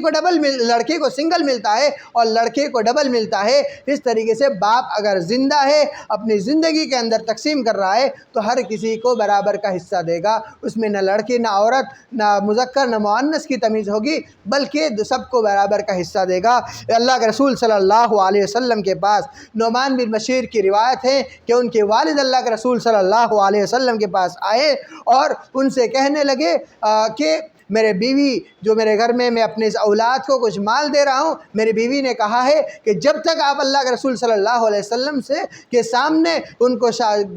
[SPEAKER 2] کو سنگل ملتا ہے اور لڑکے کو ڈبل ملتا ہے، اس طریقے سے باپ اگر زندہ ہے، اپنی زندگی کے اندر تقسیم کر رہا ہے تو ہر کسی کو برابر کا حصہ دے گا۔ اس میں نہ لڑکی نہ عورت نہ مذکر نہ مؤنث کی تمیز ہوگی، بلکہ سب کو برابر کا حصہ دے گا۔ اللہ کے رسول صلی اللہ علیہ وسلم کے پاس نعمان بن بشیر کی روایت ہے کہ ان کے والد اللہ کے رسول صلی اللہ علیہ وسلم کے پاس آئے اور ان سے کہنے لگے کہ میرے بیوی جو میرے گھر میں اپنے اس اولاد کو کچھ مال دے رہا ہوں، میری بیوی نے کہا ہے کہ جب تک آپ اللہ کے رسول صلی اللہ علیہ وسلم کے سامنے ان کو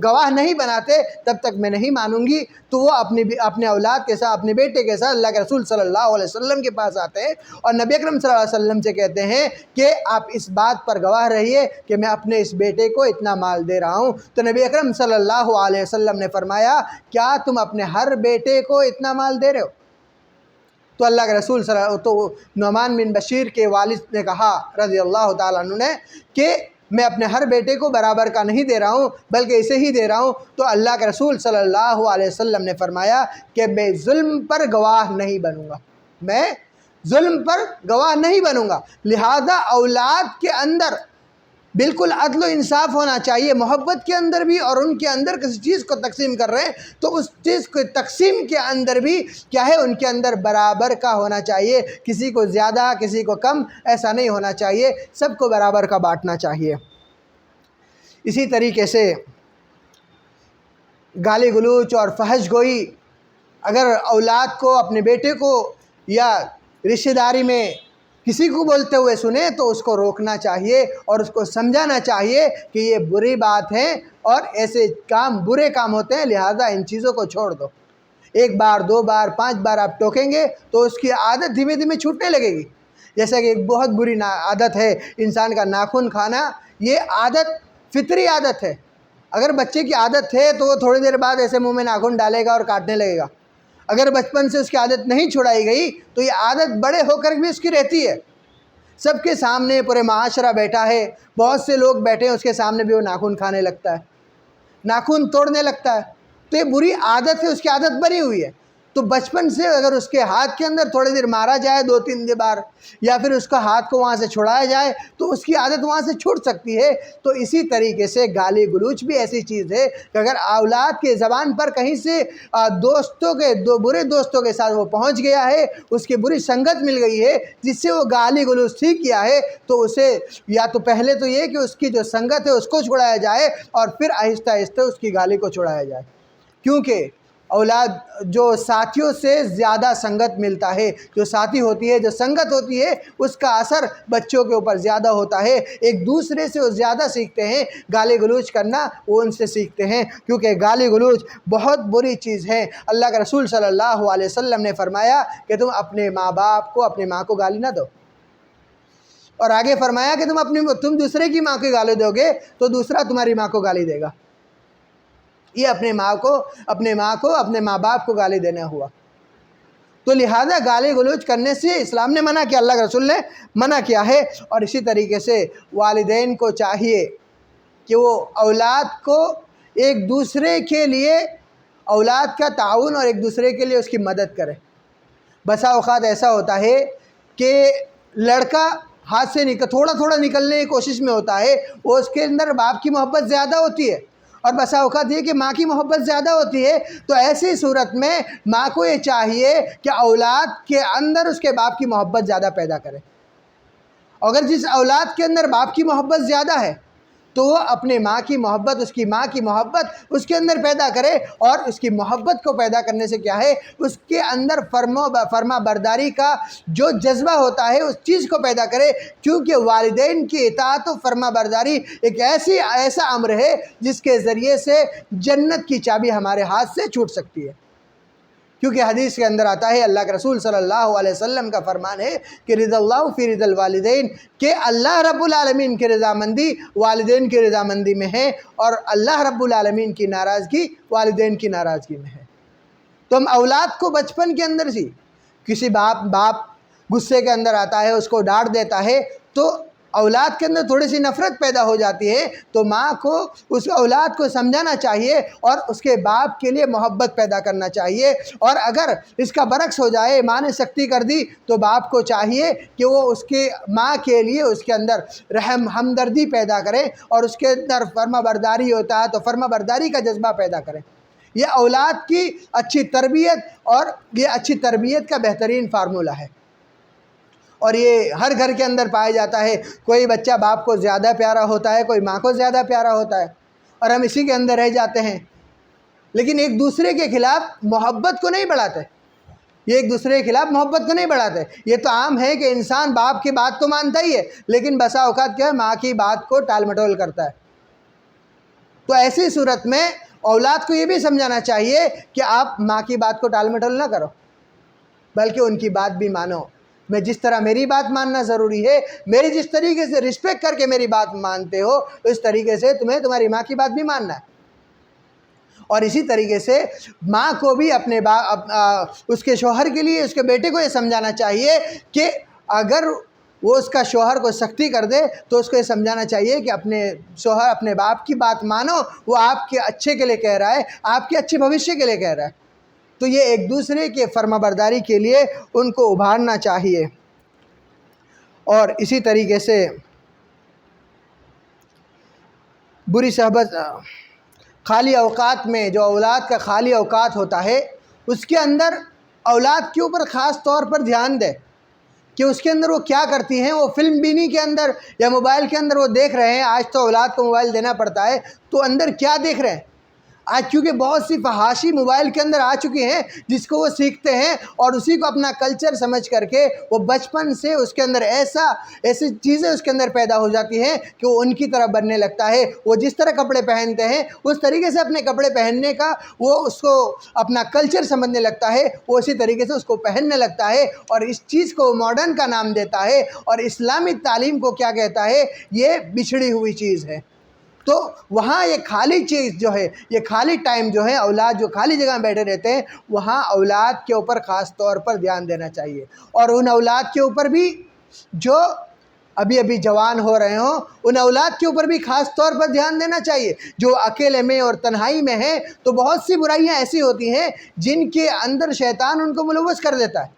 [SPEAKER 2] گواہ نہیں بناتے تب تک میں نہیں مانوں گی۔ تو وہ اپنے اولاد کے ساتھ، اپنے بیٹے کے ساتھ اللہ کے رسول صلی اللہ علیہ وسلم کے پاس آتے ہیں اور نبی اکرم صلی اللہ علیہ وسلم سے کہتے ہیں کہ آپ اس بات پر گواہ رہیے کہ میں اپنے اس بیٹے کو اتنا مال دے رہا ہوں۔ تو نبی اکرم صلی اللہ علیہ وسلم نے فرمایا، کیا تم اپنے ہر بیٹے کو اتنا مال دے رہے ہو؟ تو اللہ کے رسول تو نعمان بن بشیر کے والد نے کہا رضی اللہ تعالیٰ عنہ نے کہ میں اپنے ہر بیٹے کو برابر کا نہیں دے رہا ہوں بلکہ اسے ہی دے رہا ہوں۔ تو اللہ کے رسول صلی اللہ علیہ وسلم نے فرمایا کہ میں ظلم پر گواہ نہیں بنوں گا، میں ظلم پر گواہ نہیں بنوں گا۔ لہذا اولاد کے اندر بالکل عدل و انصاف ہونا چاہیے، محبت کے اندر بھی، اور ان کے اندر کسی چیز کو تقسیم کر رہے ہیں تو اس چیز کو تقسیم کے اندر بھی کیا ہے؟ ان کے اندر برابر کا ہونا چاہیے، کسی کو زیادہ کسی کو کم ایسا نہیں ہونا چاہیے، سب کو برابر کا بانٹنا چاہیے۔ اسی طریقے سے گالی گلوچ اور فحش گوئی اگر اولاد کو، اپنے بیٹے کو یا رشتہ داری میں کسی کو بولتے ہوئے سنے تو اس کو روکنا چاہیے اور اس کو سمجھانا چاہیے کہ یہ بری بات ہے اور ایسے کام برے کام ہوتے ہیں، لہٰذا ان چیزوں کو چھوڑ دو۔ ایک بار، دو بار، 5 بار آپ ٹوکیں گے تو اس کی عادت دھیمے دھیمے چھوٹنے لگے گی۔ جیسا کہ ایک بہت بری عادت ہے انسان کا ناخن کھانا، یہ عادت فطری عادت ہے۔ اگر بچے کی عادت ہے تو وہ تھوڑی دیر بعد ایسے منہ میں ناخن ڈالے گا اور کاٹنے لگے گا۔ اگر بچپن سے اس کی عادت نہیں چھڑائی گئی تو یہ عادت بڑے ہو کر بھی اس کی رہتی ہے۔ سب کے سامنے پورے معاشرہ بیٹھا ہے، بہت سے لوگ بیٹھے ہیں، اس کے سامنے بھی وہ ناخن کھانے لگتا ہے، ناخن توڑنے لگتا ہے۔ تو یہ بری عادت ہے، اس کی عادت بنی ہوئی ہے۔ تو بچپن سے اگر اس کے ہاتھ کے اندر تھوڑی دیر مارا جائے 2-3 بار، یا پھر اس کا ہاتھ کو وہاں سے چھڑایا جائے تو اس کی عادت وہاں سے چھوٹ سکتی ہے۔ تو اسی طریقے سے گالی گلوچ بھی ایسی چیز ہے کہ اگر اولاد کے زبان پر کہیں سے برے دوستوں کے ساتھ وہ پہنچ گیا ہے، اس کی بری سنگت مل گئی ہے جس سے وہ گالی گلوچ سیکھ گیا ہے، تو اسے یا تو پہلے تو یہ کہ اس کی جو سنگت ہے اس کو چھڑایا جائے اور پھر آہستہ آہستہ اس کی گالی کو چھڑایا جائے، کیونکہ اولاد جو ساتھیوں سے زیادہ سنگت ملتا ہے، جو ساتھی ہوتی ہے، جو سنگت ہوتی ہے، اس کا اثر بچوں کے اوپر زیادہ ہوتا ہے۔ ایک دوسرے سے وہ زیادہ سیکھتے ہیں، گالی گلوچ کرنا وہ ان سے سیکھتے ہیں، کیونکہ گالی گلوچ بہت بری چیز ہے۔ اللہ کے رسول صلی اللہ علیہ وسلم نے فرمایا کہ تم اپنے ماں باپ کو، اپنے ماں کو گالی نہ دو، اور آگے فرمایا کہ تم دوسرے کی ماں کو گالی دو گے تو دوسرا تمہاری ماں کو گالی دے گا۔ یہ اپنے ماں باپ کو گالی دینا ہوا۔ تو لہذا گالی گلوچ کرنے سے اسلام نے منع کیا، اللہ کے رسول نے منع کیا ہے۔ اور اسی طریقے سے والدین کو چاہیے کہ وہ اولاد کو ایک دوسرے کے لیے، اولاد کا تعاون اور ایک دوسرے کے لیے اس کی مدد کرے۔ بسا اوقات ایسا ہوتا ہے کہ لڑکا ہاتھ سے تھوڑا تھوڑا نکلنے کی کوشش میں ہوتا ہے، وہ اس کے اندر باپ کی محبت زیادہ ہوتی ہے، اور بسا اوقات یہ کہ ماں کی محبت زیادہ ہوتی ہے۔ تو ایسی صورت میں ماں کو یہ چاہیے کہ اولاد کے اندر اس کے باپ کی محبت زیادہ پیدا کرے۔ اگر جس اولاد کے اندر باپ کی محبت زیادہ ہے تو وہ اپنے ماں کی محبت، اس کی ماں کی محبت اس کے اندر پیدا کرے، اور اس کی محبت کو پیدا کرنے سے کیا ہے، اس کے اندر فرما برداری کا جو جذبہ ہوتا ہے اس چیز کو پیدا کرے، کیونکہ والدین کی اطاعت و فرما برداری ایک ایسا امر ہے جس کے ذریعے سے جنت کی چابی ہمارے ہاتھ سے چھوٹ سکتی ہے۔ کیونکہ حدیث کے اندر آتا ہے، اللہ کے رسول صلی اللہ علیہ وسلم کا فرمان ہے کہ رضا اللہ فی رضا الوالدین، کہ اللہ رب العالمین کی رضامندی والدین کی رضامندی میں ہے، اور اللہ رب العالمین کی ناراضگی والدین کی ناراضگی میں ہے۔ تو ہم اولاد کو بچپن کے اندر ہی، کسی باپ غصے کے اندر آتا ہے، اس کو ڈانٹ دیتا ہے تو اولاد کے اندر تھوڑی سی نفرت پیدا ہو جاتی ہے، تو ماں کو اس اولاد کو سمجھانا چاہیے اور اس کے باپ کے لیے محبت پیدا کرنا چاہیے۔ اور اگر اس کا برعکس ہو جائے، ماں نے سختی کر دی، تو باپ کو چاہیے کہ وہ اس کے ماں کے لیے اس کے اندر رحم ہمدردی پیدا کرے، اور اس کے اندر فرما برداری ہوتا ہے تو فرما برداری کا جذبہ پیدا کرے۔ یہ اولاد کی اچھی تربیت، اور یہ اچھی تربیت کا بہترین فارمولہ ہے، اور یہ ہر گھر کے اندر پایا جاتا ہے۔ کوئی بچہ باپ کو زیادہ پیارا ہوتا ہے، کوئی ماں کو زیادہ پیارا ہوتا ہے، اور ہم اسی کے اندر رہ جاتے ہیں، لیکن ایک دوسرے کے خلاف محبت کو نہیں بڑھاتے۔ یہ ایک دوسرے کے خلاف محبت کو نہیں بڑھاتے۔ یہ تو عام ہے کہ انسان باپ کی بات تو مانتا ہی ہے، لیکن بسا اوقات کیا ہے، ماں کی بات کو ٹال مٹول کرتا ہے۔ تو ایسی صورت میں اولاد کو یہ بھی سمجھانا چاہیے کہ آپ ماں کی بات کو ٹال مٹول نہ کرو، بلکہ ان کی بات بھی مانو۔ میں جس طرح میری بات ماننا ضروری ہے، میری جس طریقے سے رسپیکٹ کر کے میری بات مانتے ہو، اس طریقے سے تمہیں تمہاری ماں کی بات بھی ماننا ہے۔ اور اسی طریقے سے ماں کو بھی اپنے اس کے شوہر کے لیے، اس کے بیٹے کو یہ سمجھانا چاہیے کہ اگر وہ اس کا شوہر کو سختی کر دے تو اس کو یہ سمجھانا چاہیے کہ اپنے شوہر، اپنے باپ کی بات مانو، وہ آپ کے اچھے کے لیے کہہ رہا ہے، آپ کے اچھے بھوشیہ کے لیے کہہ رہا ہے۔ تو یہ ایک دوسرے کے فرما برداری کے لیے ان کو ابھارنا چاہیے۔ اور اسی طریقے سے بری صحبت، خالی اوقات میں جو اولاد کا خالی اوقات ہوتا ہے اس کے اندر اولاد کے اوپر خاص طور پر دھیان دے، کہ اس کے اندر وہ کیا کرتی ہیں، وہ فلم بینی کے اندر یا موبائل کے اندر وہ دیکھ رہے ہیں۔ آج تو اولاد کو موبائل دینا پڑتا ہے، تو اندر کیا دیکھ رہے ہیں؟ آج کیونکہ بہت سی فحاشی موبائل کے اندر آ چکی ہیں جس کو وہ سیکھتے ہیں اور اسی کو اپنا کلچر سمجھ کر کے وہ بچپن سے اس کے اندر ایسی چیزیں اس کے اندر پیدا ہو جاتی ہیں کہ وہ ان کی طرح بننے لگتا ہے۔ وہ جس طرح کپڑے پہنتے ہیں اس طریقے سے اپنے کپڑے پہننے کا وہ اس کو اپنا کلچر سمجھنے لگتا ہے، وہ اسی طریقے سے اس کو پہننے لگتا ہے اور اس چیز کو ماڈرن کا نام دیتا ہے اور اسلامی تعلیم کو کیا کہتا ہے؟ یہ بچھڑی ہوئی چیز ہے۔ تو وہاں یہ خالی چیز جو ہے، یہ خالی ٹائم جو ہے، اولاد جو خالی جگہ بیٹھے رہتے ہیں، وہاں اولاد کے اوپر خاص طور پر دھیان دینا چاہیے، اور ان اولاد کے اوپر بھی جو ابھی جوان ہو رہے ہوں، ان اولاد کے اوپر بھی خاص طور پر دھیان دینا چاہیے۔ جو اکیلے میں اور تنہائی میں ہیں تو بہت سی برائیاں ایسی ہوتی ہیں جن کے اندر شیطان ان کو ملوث کر دیتا ہے،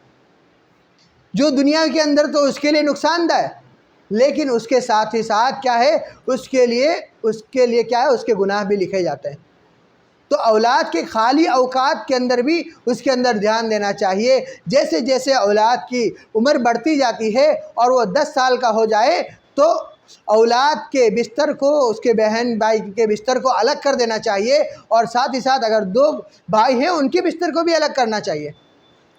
[SPEAKER 2] جو دنیا کے اندر تو اس کے لیے نقصان دہ ہے، لیکن اس کے ساتھ ہی ساتھ کیا ہے، اس کے لیے کیا ہے، اس کے گناہ بھی لکھے جاتے ہیں۔ تو اولاد کے خالی اوقات کے اندر بھی اس کے اندر دھیان دینا چاہیے۔ جیسے جیسے اولاد کی عمر بڑھتی جاتی ہے اور وہ 10 سال کا ہو جائے تو اولاد کے بستر کو، اس کے بہن بھائی کے بستر کو الگ کر دینا چاہیے، اور ساتھ ہی ساتھ اگر 2 بھائی ہیں ان کے بستر کو بھی الگ کرنا چاہیے،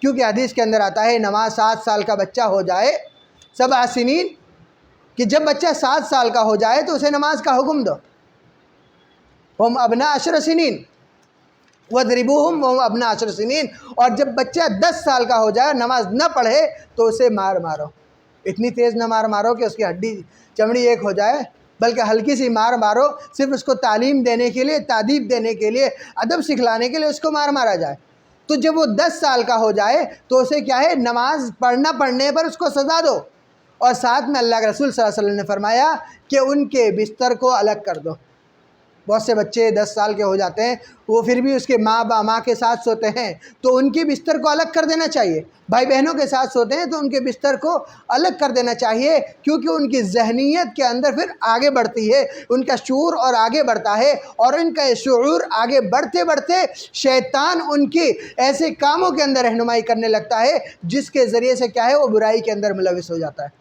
[SPEAKER 2] کیونکہ حدیث کے اندر آتا ہے نماز 7 سال کا بچہ ہو جائے، 7 سنین، کہ جب بچہ 7 سال کا ہو جائے تو اسے نماز کا حکم دو، ہم ابنا 10 سنین وَضْرِبُوهُمْ وَهُمْ أَبْنَاءُ 10 سنین، اور جب بچہ 10 سال کا ہو جائے نماز نہ پڑھے تو اسے مارو، اتنی تیز نہ مارو کہ اس کی ہڈی چمڑی ایک ہو جائے، بلکہ ہلکی سی مارو، صرف اس کو تعلیم دینے کے لیے، تادیب دینے کے لیے، ادب سکھلانے کے لیے اس کو مارا جائے۔ تو جب وہ 10 سال کا ہو جائے تو اسے کیا ہے، نماز پڑھنے پر اس کو سزا دو، اور ساتھ میں اللہ کے رسول صلی اللہ علیہ وسلم نے فرمایا کہ ان کے بستر کو الگ کر دو۔ بہت سے بچے 10 سال کے ہو جاتے ہیں، وہ پھر بھی اس کے ماں کے ساتھ سوتے ہیں، تو ان کے بستر کو الگ کر دینا چاہیے۔ بھائی بہنوں کے ساتھ سوتے ہیں تو ان کے بستر کو الگ کر دینا چاہیے، کیونکہ ان کی ذہنیت کے اندر پھر آگے بڑھتی ہے، ان کا شعور اور آگے بڑھتا ہے، اور ان کا شعور آگے بڑھتے بڑھتے شیطان ان کے ایسے کاموں کے اندر رہنمائی کرنے لگتا ہے جس کے ذریعے سے کیا ہے، وہ برائی کے اندر ملوث ہو جاتا ہے۔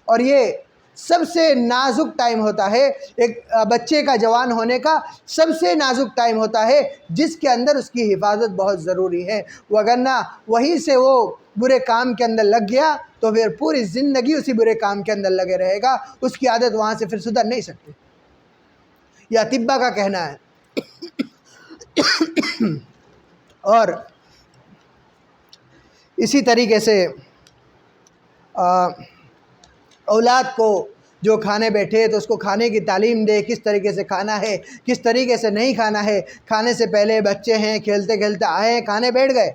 [SPEAKER 2] اور یہ سب سے نازک ٹائم ہوتا ہے، ایک بچے کا جوان ہونے کا سب سے نازک ٹائم ہوتا ہے، جس کے اندر اس کی حفاظت بہت ضروری ہے، وگرنہ وہیں سے وہ برے کام کے اندر لگ گیا تو پھر پوری زندگی اسی برے کام کے اندر لگے رہے گا، اس کی عادت وہاں سے پھر سدھر نہیں سکتی، یہ اطباء کا کہنا ہے۔ اور اسی طریقے سے اولاد کو جو کھانے بیٹھے تو اس کو کھانے کی تعلیم دے، کس طریقے سے کھانا ہے، کس طریقے سے نہیں کھانا ہے۔ کھانے سے پہلے بچے ہیں، کھیلتے کھیلتے آئے، کھانے بیٹھ گئے،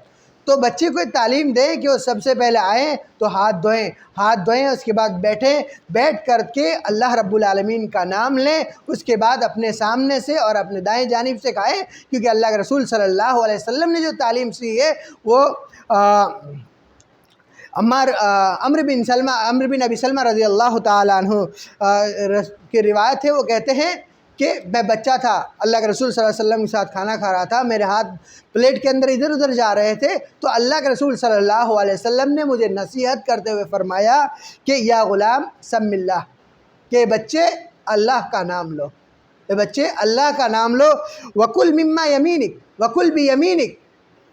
[SPEAKER 2] تو بچے کو تعلیم دیں کہ وہ سب سے پہلے آئیں تو ہاتھ دھوئیں، اس کے بعد بیٹھ کر کے اللہ رب العالمین کا نام لیں، اس کے بعد اپنے سامنے سے اور اپنے دائیں جانب سے کھائیں، کیونکہ اللہ کے رسول صلی اللہ علیہ وسلم نے جو تعلیم دی ہے وہ عمرو بن ابی سلمہ رضی اللہ تعالیٰ عنہ کی روایت ہے، وہ کہتے ہیں کہ میں بچہ تھا، اللہ کے رسول صلی اللہ علیہ وسلم کے ساتھ کھانا کھا رہا تھا، میرے ہاتھ پلیٹ کے اندر ادھر ادھر جا رہے تھے، تو اللہ کے رسول صلی اللہ علیہ وسلم نے مجھے نصیحت کرتے ہوئے فرمایا کہ یا غلام سم اللہ، کہ بچے اللہ کا نام لو، بچے اللہ کا نام لو، وکل مما یمینک، وکل بیمینک،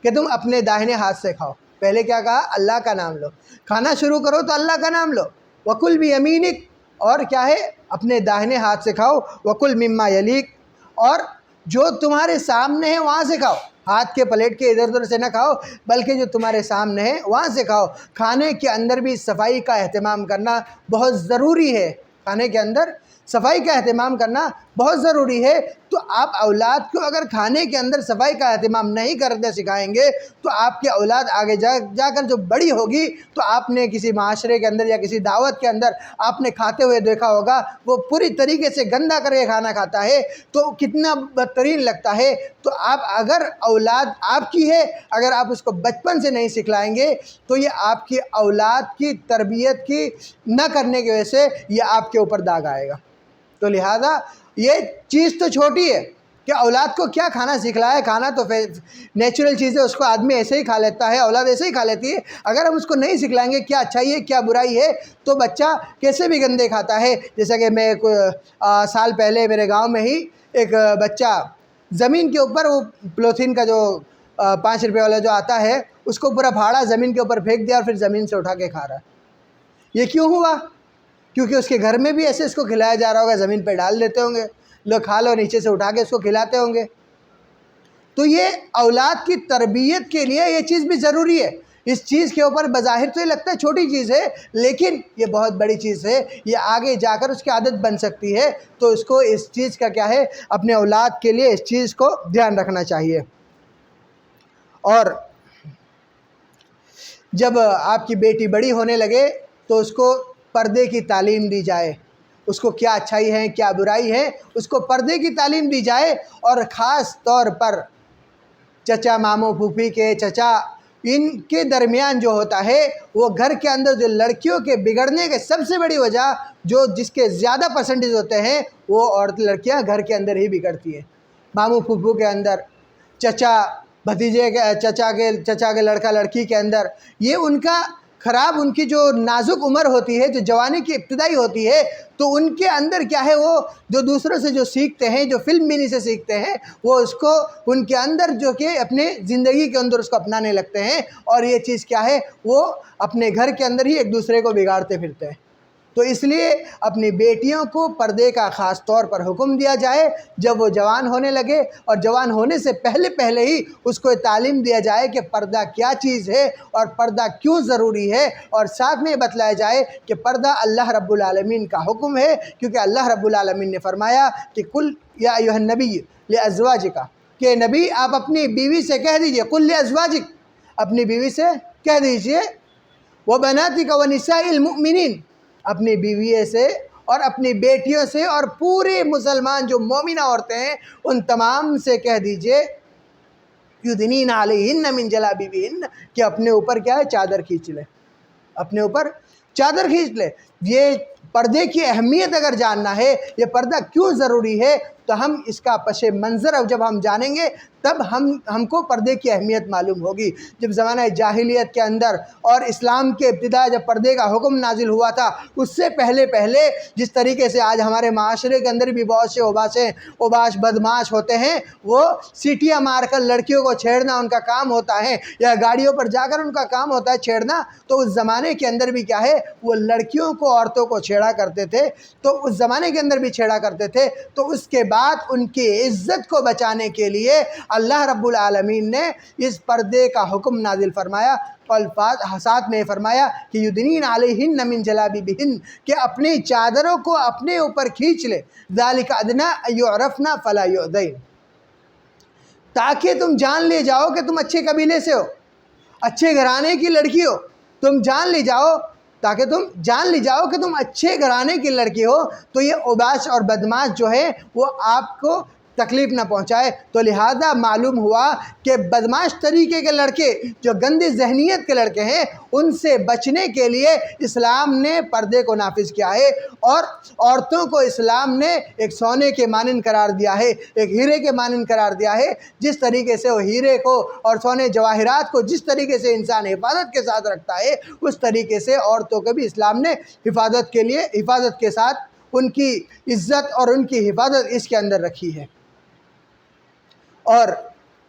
[SPEAKER 2] کہ تم اپنے داہنے ہاتھ سے کھاؤ۔ پہلے کیا کہا؟ اللہ کا نام لو، کھانا شروع کرو تو اللہ کا نام لو، وکل بیمینک، اور کیا ہے، اپنے داہنے ہاتھ سے کھاؤ، وکل مما یلیک، اور جو تمہارے سامنے ہے وہاں سے کھاؤ، ہاتھ کے پلیٹ کے ادھر ادھر سے نہ کھاؤ، بلکہ جو تمہارے سامنے ہے وہاں سے کھاؤ۔ کھانے کے اندر بھی صفائی کا اہتمام کرنا بہت ضروری ہے، کھانے کے اندر صفائی کا اہتمام کرنا بہت ضروری ہے۔ تو آپ اولاد کو اگر کھانے کے اندر صفائی کا اہتمام نہیں کرنے سکھائیں گے تو آپ کی اولاد آگے جا کر جو بڑی ہوگی تو آپ نے کسی معاشرے کے اندر یا کسی دعوت کے اندر آپ نے کھاتے ہوئے دیکھا ہوگا، وہ پوری طریقے سے گندا کر کے کھانا کھاتا ہے تو کتنا بدترین لگتا ہے۔ تو آپ اگر اولاد آپ کی ہے، اگر آپ اس کو بچپن سے نہیں سکھلائیں گے تو یہ آپ کی اولاد کی تربیت کی نہ کرنے کی وجہ سے یہ آپ کے اوپر داغ آئے گا۔ تو لہٰذا یہ چیز تو چھوٹی ہے کہ اولاد کو کیا کھانا سکھلایا. کھانا تو نیچرل چیز ہے، اس کو آدمی ایسے ہی کھا لیتا ہے، اولاد ایسے ہی کھا لیتی ہے. اگر ہم اس کو نہیں سکھلائیں گے کیا اچھائی ہے کیا برائی ہے تو بچہ کیسے بھی گندے کھاتا ہے. جیسا کہ میں سال پہلے میرے گاؤں میں ہی ایک بچہ زمین کے اوپر وہ پلوتھین کا جو 5 روپے والا جو آتا ہے اس کو پورا پھاڑا، زمین کے اوپر پھینک دیا اور پھر زمین سے اٹھا کے کھا رہا ہے. یہ کیوں ہوا؟ کیونکہ اس کے گھر میں بھی ایسے اس کو کھلایا جا رہا ہوگا، زمین پہ ڈال دیتے ہوں گے، لوگ کھا لو، نیچے سے اٹھا کے اس کو کھلاتے ہوں گے. تو یہ اولاد کی تربیت کے لیے یہ چیز بھی ضروری ہے. اس چیز کے اوپر بظاہر تو یہ لگتا ہے چھوٹی چیز ہے، لیکن یہ بہت بڑی چیز ہے. یہ آگے جا کر اس کی عادت بن سکتی ہے. تو اس کو اس چیز کا کیا ہے، اپنے اولاد کے لیے اس چیز کو دھیان رکھنا چاہیے. اور جب آپ کی بیٹی بڑی ہونے لگے تو اس کو پردے کی تعلیم دی جائے. اس کو کیا اچھائی ہے کیا برائی ہے اس کو پردے کی تعلیم دی جائے. اور خاص طور پر چچا ماموں پھوپھی کے چچا ان کے درمیان جو ہوتا ہے وہ گھر کے اندر جو لڑکیوں کے بگڑنے کے سب سے بڑی وجہ جس کے زیادہ پرسنٹیج ہوتے ہیں وہ لڑکیاں گھر کے اندر ہی بگڑتی ہیں. ماموں پھوپھو کے اندر، چچا بھتیجے کے چچا کے لڑکا لڑکی کے اندر، یہ ان کا خراب، ان کی جو نازک عمر ہوتی ہے، جو جوانی کی ابتدائی ہوتی ہے، تو ان کے اندر کیا ہے، وہ جو دوسروں سے جو سیکھتے ہیں، جو فلم بینی سے سیکھتے ہیں، وہ اس کو ان کے اندر جو کہ اپنے زندگی کے اندر اس کو اپنانے لگتے ہیں. اور یہ چیز کیا ہے، وہ اپنے گھر کے اندر ہی ایک دوسرے کو بگاڑتے پھرتے ہیں. تو اس لیے اپنی بیٹیوں کو پردے کا خاص طور پر حکم دیا جائے. جب وہ جوان ہونے لگے اور جوان ہونے سے پہلے ہی اس کو تعلیم دیا جائے کہ پردہ کیا چیز ہے اور پردہ کیوں ضروری ہے. اور ساتھ میں یہ بتلایا جائے کہ پردہ اللہ رب العالمین کا حکم ہے، کیونکہ اللہ رب العالمین نے فرمایا کہ قل یا ایھا النبی لازواجک، کہ نبی آپ اپنی بیوی سے کہہ دیجئے، قل لازواجک، اپنی بیوی سے کہہ دیجئے، وبناتک ونساء المؤمنین، اپنی بیوی سے اور اپنی بیٹیوں سے اور پورے مسلمان جو مومنہ عورتیں ہیں ان تمام سے کہہ دیجئے یدنین علیہن من جلابیبہن، کہ اپنے اوپر کیا ہے، چادر کھینچ لے، اپنے اوپر چادر کھینچ لے. یہ پردے کی اہمیت اگر جاننا ہے، یہ پردہ کیوں ضروری ہے، تو ہم اس کا پس منظر جب ہم جانیں گے تب ہم کو پردے کی اہمیت معلوم ہوگی. جب زمانہ جاہلیت کے اندر اور اسلام کے ابتدا جب پردے کا حکم نازل ہوا تھا، اس سے پہلے جس طریقے سے آج ہمارے معاشرے کے اندر بھی بہت سے اوباش بدماش ہوتے ہیں، وہ سیٹیاں مار کر لڑکیوں کو چھیڑنا ان کا کام ہوتا ہے، یا گاڑیوں پر جا کر ان کا کام ہوتا ہے چھیڑنا. تو اس زمانے کے اندر بھی کیا ہے، وہ لڑکیوں کو عورتوں کو چھیڑا کرتے تھے. تو اس زمانے کے اندر بھی چھیڑا کرتے تھے. تو اس کے بعد ان کی عزت کو بچانے کے لیے اللہ رب العالمین نے اس پردے کا حکم نازل فرمایا. ساتھ میں فرمایا کہ یدنین علیہن من جلابیبہن، کہ اپنی چادروں کو اپنے اوپر کھینچ لے. ذالک ادنی ان یعرفن فلا یؤذین، تاکہ تم جان لے جاؤ کہ تم اچھے قبیلے سے ہو، اچھے گھرانے کی لڑکی ہو. تم جان لے جاؤ، تاکہ تم جان لی جاؤ کہ تم اچھے گھرانے کی لڑکی ہو، تو یہ اوباش اور بدماش جو ہے وہ آپ کو تکلیف نہ پہنچائے. تو لہذا معلوم ہوا کہ بدماش طریقے کے لڑکے، جو گندی ذہنیت کے لڑکے ہیں، ان سے بچنے کے لیے اسلام نے پردے کو نافذ کیا ہے. اور عورتوں کو اسلام نے ایک سونے کے مانند قرار دیا ہے، ایک ہیرے کے مانند قرار دیا ہے. جس طریقے سے وہ ہیرے کو اور سونے جواہرات کو جس طریقے سے انسان حفاظت کے ساتھ رکھتا ہے، اس طریقے سے عورتوں کو بھی اسلام نے حفاظت کے ساتھ ان کی عزت اور ان کی حفاظت اس کے اندر رکھی ہے. اور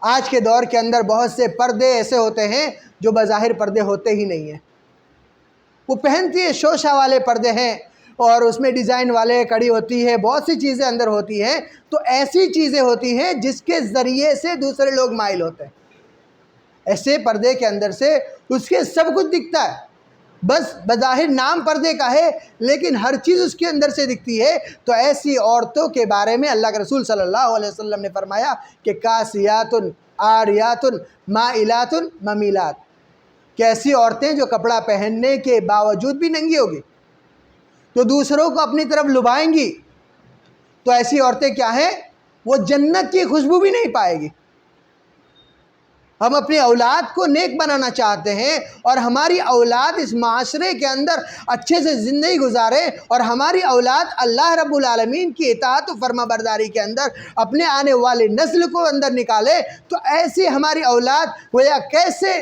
[SPEAKER 2] آج کے دور کے اندر بہت سے پردے ایسے ہوتے ہیں جو بظاہر پردے ہوتے ہی نہیں ہیں. وہ پہنتی ہے شوشہ والے پردے ہیں، اور اس میں ڈیزائن والے کڑی ہوتی ہے، بہت سی چیزیں اندر ہوتی ہیں. تو ایسی چیزیں ہوتی ہیں جس کے ذریعے سے دوسرے لوگ مائل ہوتے ہیں. ایسے پردے کے اندر سے اس کے سب کچھ دکھتا ہے، بس بظاہر نام پردے کا ہے لیکن ہر چیز اس کے اندر سے دکھتی ہے. تو ایسی عورتوں کے بارے میں اللہ کے رسول صلی اللہ علیہ وسلم نے فرمایا کہ کاسیات عاریات مائلات ممیلات، کہ ایسی عورتیں جو کپڑا پہننے کے باوجود بھی ننگی ہوگی تو دوسروں کو اپنی طرف لبھائیں گی. تو ایسی عورتیں کیا ہیں، وہ جنت کی خوشبو بھی نہیں پائے گی. ہم اپنی اولاد کو نیک بنانا چاہتے ہیں اور ہماری اولاد اس معاشرے کے اندر اچھے سے زندگی گزارے اور ہماری اولاد اللہ رب العالمین کی اطاعت و فرما برداری کے اندر اپنے آنے والے نسل کو اندر نکالے، تو ایسی ہماری اولاد گویا کیسے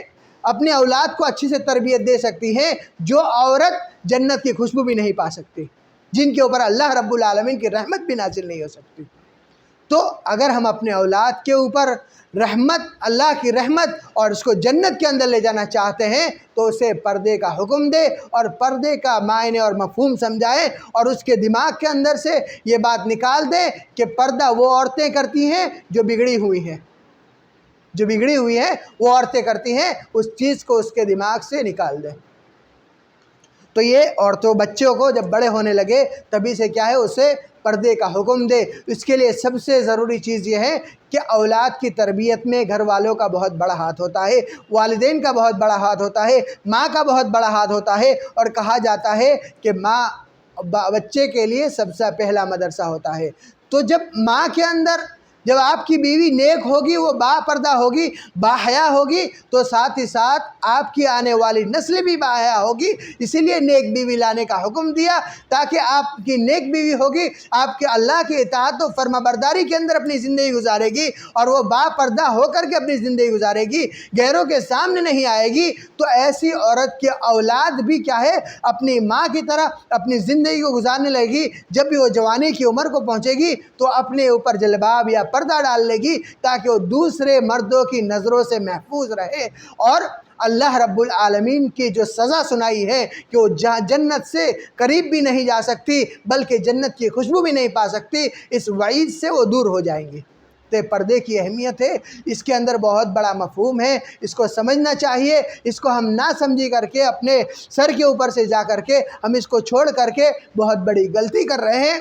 [SPEAKER 2] اپنی اولاد کو اچھی سے تربیت دے سکتی ہے جو عورت جنت کی خوشبو بھی نہیں پا سکتی، جن کے اوپر اللہ رب العالمین کی رحمت بھی نازل نہیں ہو سکتی۔ تو اگر ہم اپنے اولاد کے اوپر رحمت، اللہ کی رحمت اور اس کو جنت کے اندر لے جانا چاہتے ہیں تو اسے پردے کا حکم دے اور پردے کا معنی اور مفہوم سمجھائے اور اس کے دماغ کے اندر سے یہ بات نکال دے کہ پردہ وہ عورتیں کرتی ہیں جو بگڑی ہوئی ہیں، جو بگڑی ہوئی ہیں وہ عورتیں کرتی ہیں، اس چیز کو اس کے دماغ سے نکال دے۔ تو یہ عورتوں بچوں کو جب بڑے ہونے لگے تبھی سے کیا ہے اسے پردے کا حکم دے۔ اس کے لیے سب سے ضروری چیز یہ ہے کہ اولاد کی تربیت میں گھر والوں کا بہت بڑا ہاتھ ہوتا ہے، والدین کا بہت بڑا ہاتھ ہوتا ہے، ماں کا بہت بڑا ہاتھ ہوتا ہے، اور کہا جاتا ہے کہ ماں بچے کے لیے سب سے پہلا مدرسہ ہوتا ہے۔ تو جب ماں کے اندر جب آپ کی بیوی نیک ہوگی، وہ با پردہ ہوگی، با حیا ہوگی، تو ساتھ ہی ساتھ آپ کی آنے والی نسل بھی با حیا ہوگی۔ اسی لیے نیک بیوی لانے کا حکم دیا، تاکہ آپ کی نیک بیوی ہوگی، آپ کے اللہ کی اطاعت و فرما برداری کے اندر اپنی زندگی گزارے گی اور وہ با پردہ ہو کر کے اپنی زندگی گزارے گی، غیروں کے سامنے نہیں آئے گی۔ تو ایسی عورت کی اولاد بھی کیا ہے اپنی ماں کی طرح اپنی زندگی کو گزارنے لگے گی۔ جب بھی وہ جوانی کی عمر کو پہنچے گی تو اپنے اوپر جلباب یا پردہ ڈال لے گی تاکہ وہ دوسرے مردوں کی نظروں سے محفوظ رہے، اور اللہ رب العالمین کی جو سزا سنائی ہے کہ وہ جنت سے قریب بھی نہیں جا سکتی بلکہ جنت کی خوشبو بھی نہیں پا سکتی، اس وعید سے وہ دور ہو جائیں گی۔ تو پردے کی اہمیت ہے، اس کے اندر بہت بڑا مفہوم ہے، اس کو سمجھنا چاہیے۔ اس کو ہم نہ سمجھی کر کے اپنے سر کے اوپر سے جا کر کے ہم اس کو چھوڑ کر کے بہت بڑی غلطی کر رہے ہیں۔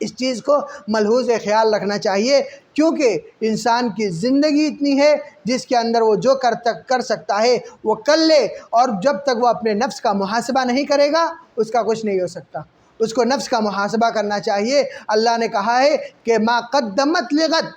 [SPEAKER 2] اس چیز کو ملحوظ خیال رکھنا چاہیے، کیونکہ انسان کی زندگی اتنی ہے جس کے اندر وہ جو کر سکتا ہے وہ کر لے، اور جب تک وہ اپنے نفس کا محاسبہ نہیں کرے گا اس کا کچھ نہیں ہو سکتا۔ اس کو نفس کا محاسبہ کرنا چاہیے۔ اللہ نے کہا ہے کہ ما قدمت لغد،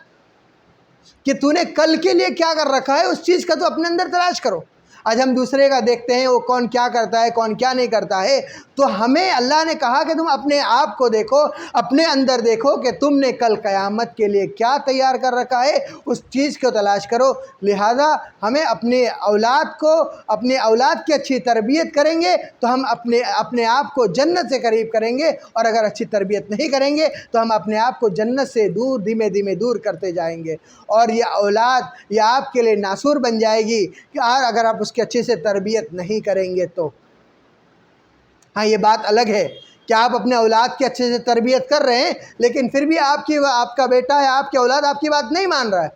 [SPEAKER 2] کہ تو نے کل کے لیے کیا کر رکھا ہے اس چیز کا تو اپنے اندر تلاش کرو۔ آج ہم دوسرے کا دیکھتے ہیں وہ کون کیا کرتا ہے، کون کیا نہیں کرتا ہے، تو ہمیں اللہ نے کہا کہ تم اپنے آپ کو دیکھو، اپنے اندر دیکھو کہ تم نے کل قیامت کے لیے کیا تیار کر رکھا ہے، اس چیز کو تلاش کرو۔ لہذا ہمیں اپنے اولاد کی اچھی تربیت کریں گے تو ہم اپنے آپ کو جنت سے قریب کریں گے، اور اگر اچھی تربیت نہیں کریں گے تو ہم اپنے آپ کو جنت سے دور دھیمے دھیمے دور کرتے جائیں گے، اور یہ اولاد یہ آپ کے لیے ناسور بن جائے گی اگر آپ اس کی اچھے سے تربیت نہیں کریں گے تو۔ ہاں یہ بات الگ ہے کہ آپ اپنے اولاد کی اچھے سے تربیت کر رہے ہیں لیکن پھر بھی آپ کا بیٹا یا آپ کی اولاد آپ کی بات نہیں مان رہا ہے،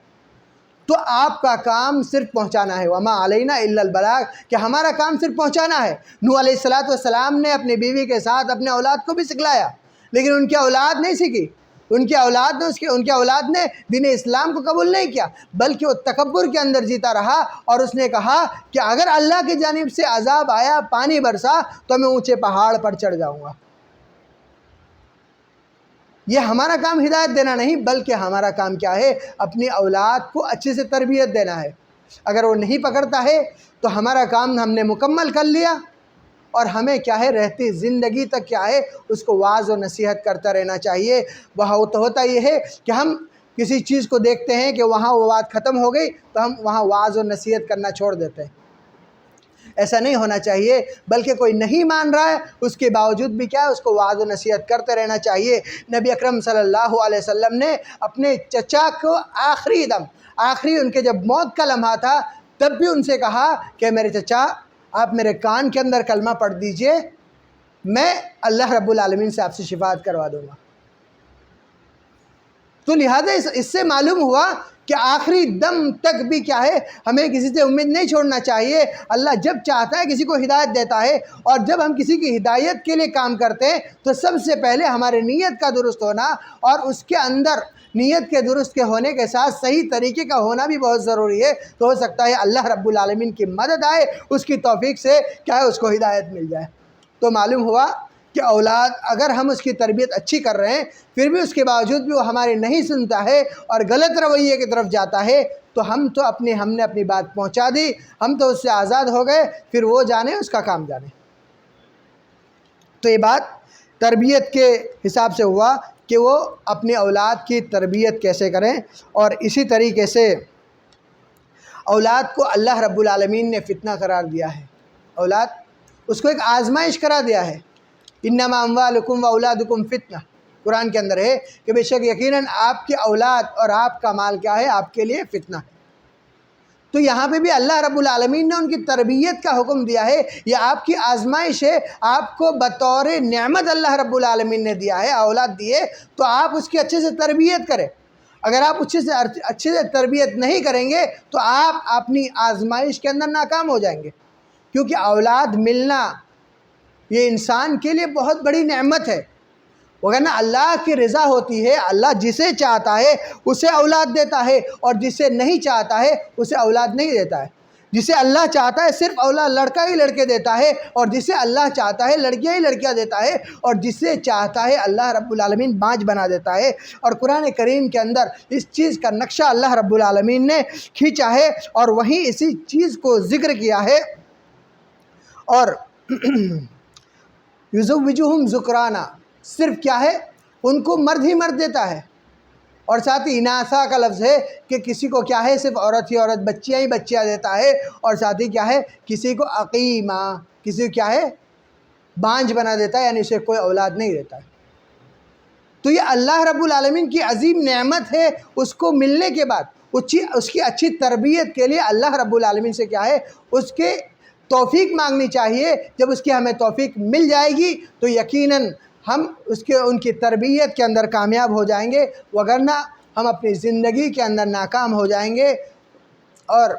[SPEAKER 2] تو آپ کا کام صرف پہنچانا ہے۔ وما علینا الا البلاغ، کہ ہمارا کام صرف پہنچانا ہے۔ نوح علیہ السلام نے اپنی بیوی کے ساتھ اپنے اولاد کو بھی سکھلایا، لیکن ان کی اولاد نہیں سیکھی، ان کی اولاد نے دین اسلام کو قبول نہیں کیا، بلکہ وہ تکبر کے اندر جیتا رہا، اور اس نے کہا کہ اگر اللہ کی جانب سے عذاب آیا، پانی برسا، تو میں اونچے پہاڑ پر چڑھ جاؤں گا۔ یہ ہمارا کام ہدایت دینا نہیں، بلکہ ہمارا کام کیا ہے اپنی اولاد کو اچھے سے تربیت دینا ہے۔ اگر وہ نہیں پکڑتا ہے تو ہمارا کام ہم نے مکمل کر لیا، اور ہمیں کیا ہے رہتی زندگی تک کیا ہے اس کو واعظ و نصیحت کرتا رہنا چاہیے۔ ہوتا یہ ہے کہ ہم کسی چیز کو دیکھتے ہیں کہ وہاں وہ بات ختم ہو گئی تو ہم وہاں واعظ و نصیحت کرنا چھوڑ دیتے ہیں۔ ایسا نہیں ہونا چاہیے، بلکہ کوئی نہیں مان رہا ہے اس کے باوجود بھی کیا ہے اس کو واعظ و نصیحت کرتے رہنا چاہیے۔ نبی اکرم صلی اللہ علیہ وسلم نے اپنے چچا کو آخری ان کے جب موت کا لمحہ تھا تب بھی ان سے کہا کہ میرے چچا آپ میرے کان کے اندر کلمہ پڑھ دیجئے، میں اللہ رب العالمین سے آپ سے شفاعت کروا دوں گا۔ تو لہذا اس سے معلوم ہوا کہ آخری دم تک بھی کیا ہے ہمیں کسی سے امید نہیں چھوڑنا چاہیے۔ اللہ جب چاہتا ہے کسی کو ہدایت دیتا ہے، اور جب ہم کسی کی ہدایت کے لیے کام کرتے ہیں تو سب سے پہلے ہمارے نیت کا درست ہونا، اور اس کے اندر نیت کے درست کے ہونے کے ساتھ صحیح طریقے کا ہونا بھی بہت ضروری ہے۔ تو ہو سکتا ہے اللہ رب العالمین کی مدد آئے، اس کی توفیق سے کیا ہے اس کو ہدایت مل جائے۔ تو معلوم ہوا کہ اولاد اگر ہم اس کی تربیت اچھی کر رہے ہیں پھر بھی اس کے باوجود بھی وہ ہمارے نہیں سنتا ہے اور غلط رویے کی طرف جاتا ہے، تو ہم نے اپنی بات پہنچا دی، ہم تو اس سے آزاد ہو گئے، پھر وہ جانے، اس کا کام جانے۔ تو یہ بات تربیت کے حساب سے ہوا کہ وہ اپنی اولاد کی تربیت کیسے کریں، اور اسی طریقے سے اولاد کو اللہ رب العالمین نے فتنہ قرار دیا ہے، اولاد اس کو ایک آزمائش قرار دیا ہے۔ انما اموالکم و اولادکم فتنہ، قرآن کے اندر ہے کہ بے شک یقیناً آپ کی اولاد اور آپ کا مال کیا ہے، آپ کے لیے فتنہ ہے۔ تو یہاں پہ بھی اللہ رب العالمین نے ان کی تربیت کا حکم دیا ہے، یہ آپ کی آزمائش ہے، آپ کو بطور نعمت اللہ رب العالمین نے دیا ہے، اولاد دیے، تو آپ اس کی اچھے سے تربیت کریں۔ اگر آپ اچھے سے تربیت نہیں کریں گے تو آپ اپنی آزمائش کے اندر ناکام ہو جائیں گے، کیونکہ اولاد ملنا یہ انسان کے لیے بہت بڑی نعمت ہے، وگرنہ اللہ کی رضا ہوتی ہے، اللہ جسے چاہتا ہے اسے اولاد دیتا ہے، اور جسے نہیں چاہتا ہے اسے اولاد نہیں دیتا ہے۔ جسے اللہ چاہتا ہے صرف اولاد لڑکا ہی لڑکے دیتا ہے، اور جسے اللہ چاہتا ہے لڑکیاں ہی لڑکیاں دیتا ہے، اور جسے چاہتا ہے اللہ رب العالمین بانج بنا دیتا ہے۔ اور قرآن کریم کے اندر اس چیز کا نقشہ اللہ رب العالمین نے کھینچا ہے، اور وہیں اسی چیز کو ذکر کیا ہے۔ اور یزوجہم ذکرانا، صرف کیا ہے، ان کو مرد ہی مرد دیتا ہے، اور ساتھ ہی اناثا کا لفظ ہے کہ کسی کو کیا ہے صرف عورت ہی عورت، بچیاں ہی بچیاں دیتا ہے، اور ساتھ ہی کیا ہے کسی کو عقیمہ، کسی کو کیا ہے بانج بنا دیتا ہے، یعنی اسے کوئی اولاد نہیں دیتا ہے۔ تو یہ اللہ رب العالمین کی عظیم نعمت ہے، اس کو ملنے کے بعد اس کی اچھی تربیت کے لیے اللہ رب العالمین سے کیا ہے، اس کے توفیق مانگنی چاہیے۔ جب اس کی ہمیں توفیق مل جائے گی تو یقیناً ہم ان کی تربیت کے اندر کامیاب ہو جائیں گے، وگرنہ ہم اپنی زندگی کے اندر ناکام ہو جائیں گے، اور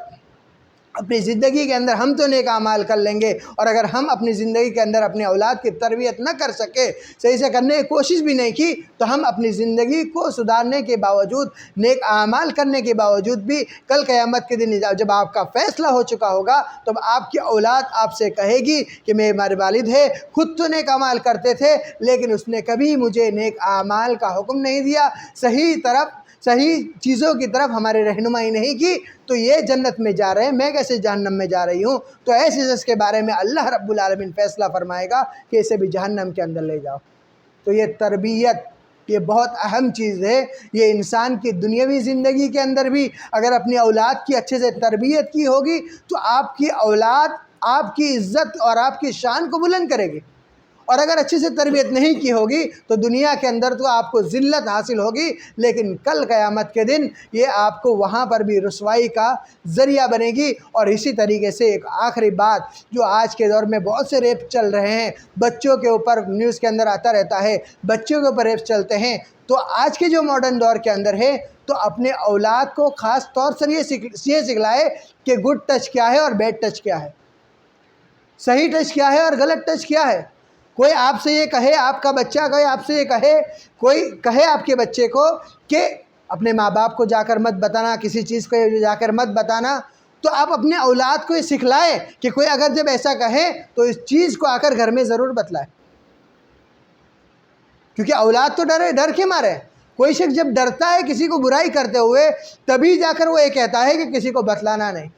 [SPEAKER 2] اپنی زندگی کے اندر ہم تو نیک اعمال کر لیں گے، اور اگر ہم اپنی زندگی کے اندر اپنے اولاد کی تربیت نہ کر سکے، صحیح سے کرنے کی کوشش بھی نہیں کی، تو ہم اپنی زندگی کو سدھارنے کے باوجود، نیک اعمال کرنے کے باوجود بھی کل قیامت کے دن جب آپ کا فیصلہ ہو چکا ہوگا تو آپ کی اولاد آپ سے کہے گی کہ میرے والد ہے خود تو نیک اعمال کرتے تھے، لیکن اس نے کبھی مجھے نیک اعمال کا حکم نہیں دیا، صحیح چیزوں کی طرف ہماری رہنمائی نہیں کی، تو یہ جنت میں جا رہے ہیں، میں کیسے جہنم میں جا رہی ہوں؟ تو ایسے شخص کے بارے میں اللہ رب العالمین فیصلہ فرمائے گا کہ اسے بھی جہنم کے اندر لے جاؤ۔ تو یہ تربیت یہ بہت اہم چیز ہے، یہ انسان کی دنیاوی زندگی کے اندر بھی اگر اپنی اولاد کی اچھے سے تربیت کی ہوگی تو آپ کی اولاد آپ کی عزت اور آپ کی شان کو بلند کرے گی، اور اگر اچھے سے تربیت نہیں کی ہوگی تو دنیا کے اندر تو آپ کو ذلت حاصل ہوگی، لیکن کل قیامت کے دن یہ آپ کو وہاں پر بھی رسوائی کا ذریعہ بنے گی۔ اور اسی طریقے سے ایک آخری بات، جو آج کے دور میں بہت سے ریپ چل رہے ہیں، بچوں کے اوپر نیوز کے اندر آتا رہتا ہے، بچوں کے اوپر ریپ چلتے ہیں، تو آج کے جو ماڈرن دور کے اندر ہے تو اپنے اولاد کو خاص طور سے یہ سکھلائے کہ گڈ ٹچ کیا ہے اور بیڈ ٹچ کیا ہے، صحیح ٹچ کیا ہے اور غلط ٹچ کیا ہے۔ کوئی آپ سے یہ کہے، آپ کا بچہ آپ سے یہ کہے، کوئی کہے آپ کے بچے کو کہ اپنے ماں باپ کو جا کر مت بتانا، کسی چیز کو جا کر مت بتانا، تو آپ اپنے اولاد کو یہ سکھلائے کہ کوئی اگر جب ایسا کہے تو اس چیز کو آ کر گھر میں ضرور بتلائے، کیونکہ اولاد تو ڈر کے مارے ہیں۔ کوئی شخص جب ڈرتا ہے کسی کو برائی کرتے ہوئے تبھی جا کر وہ یہ کہتا ہے کہ کسی کو بتلانا نہیں۔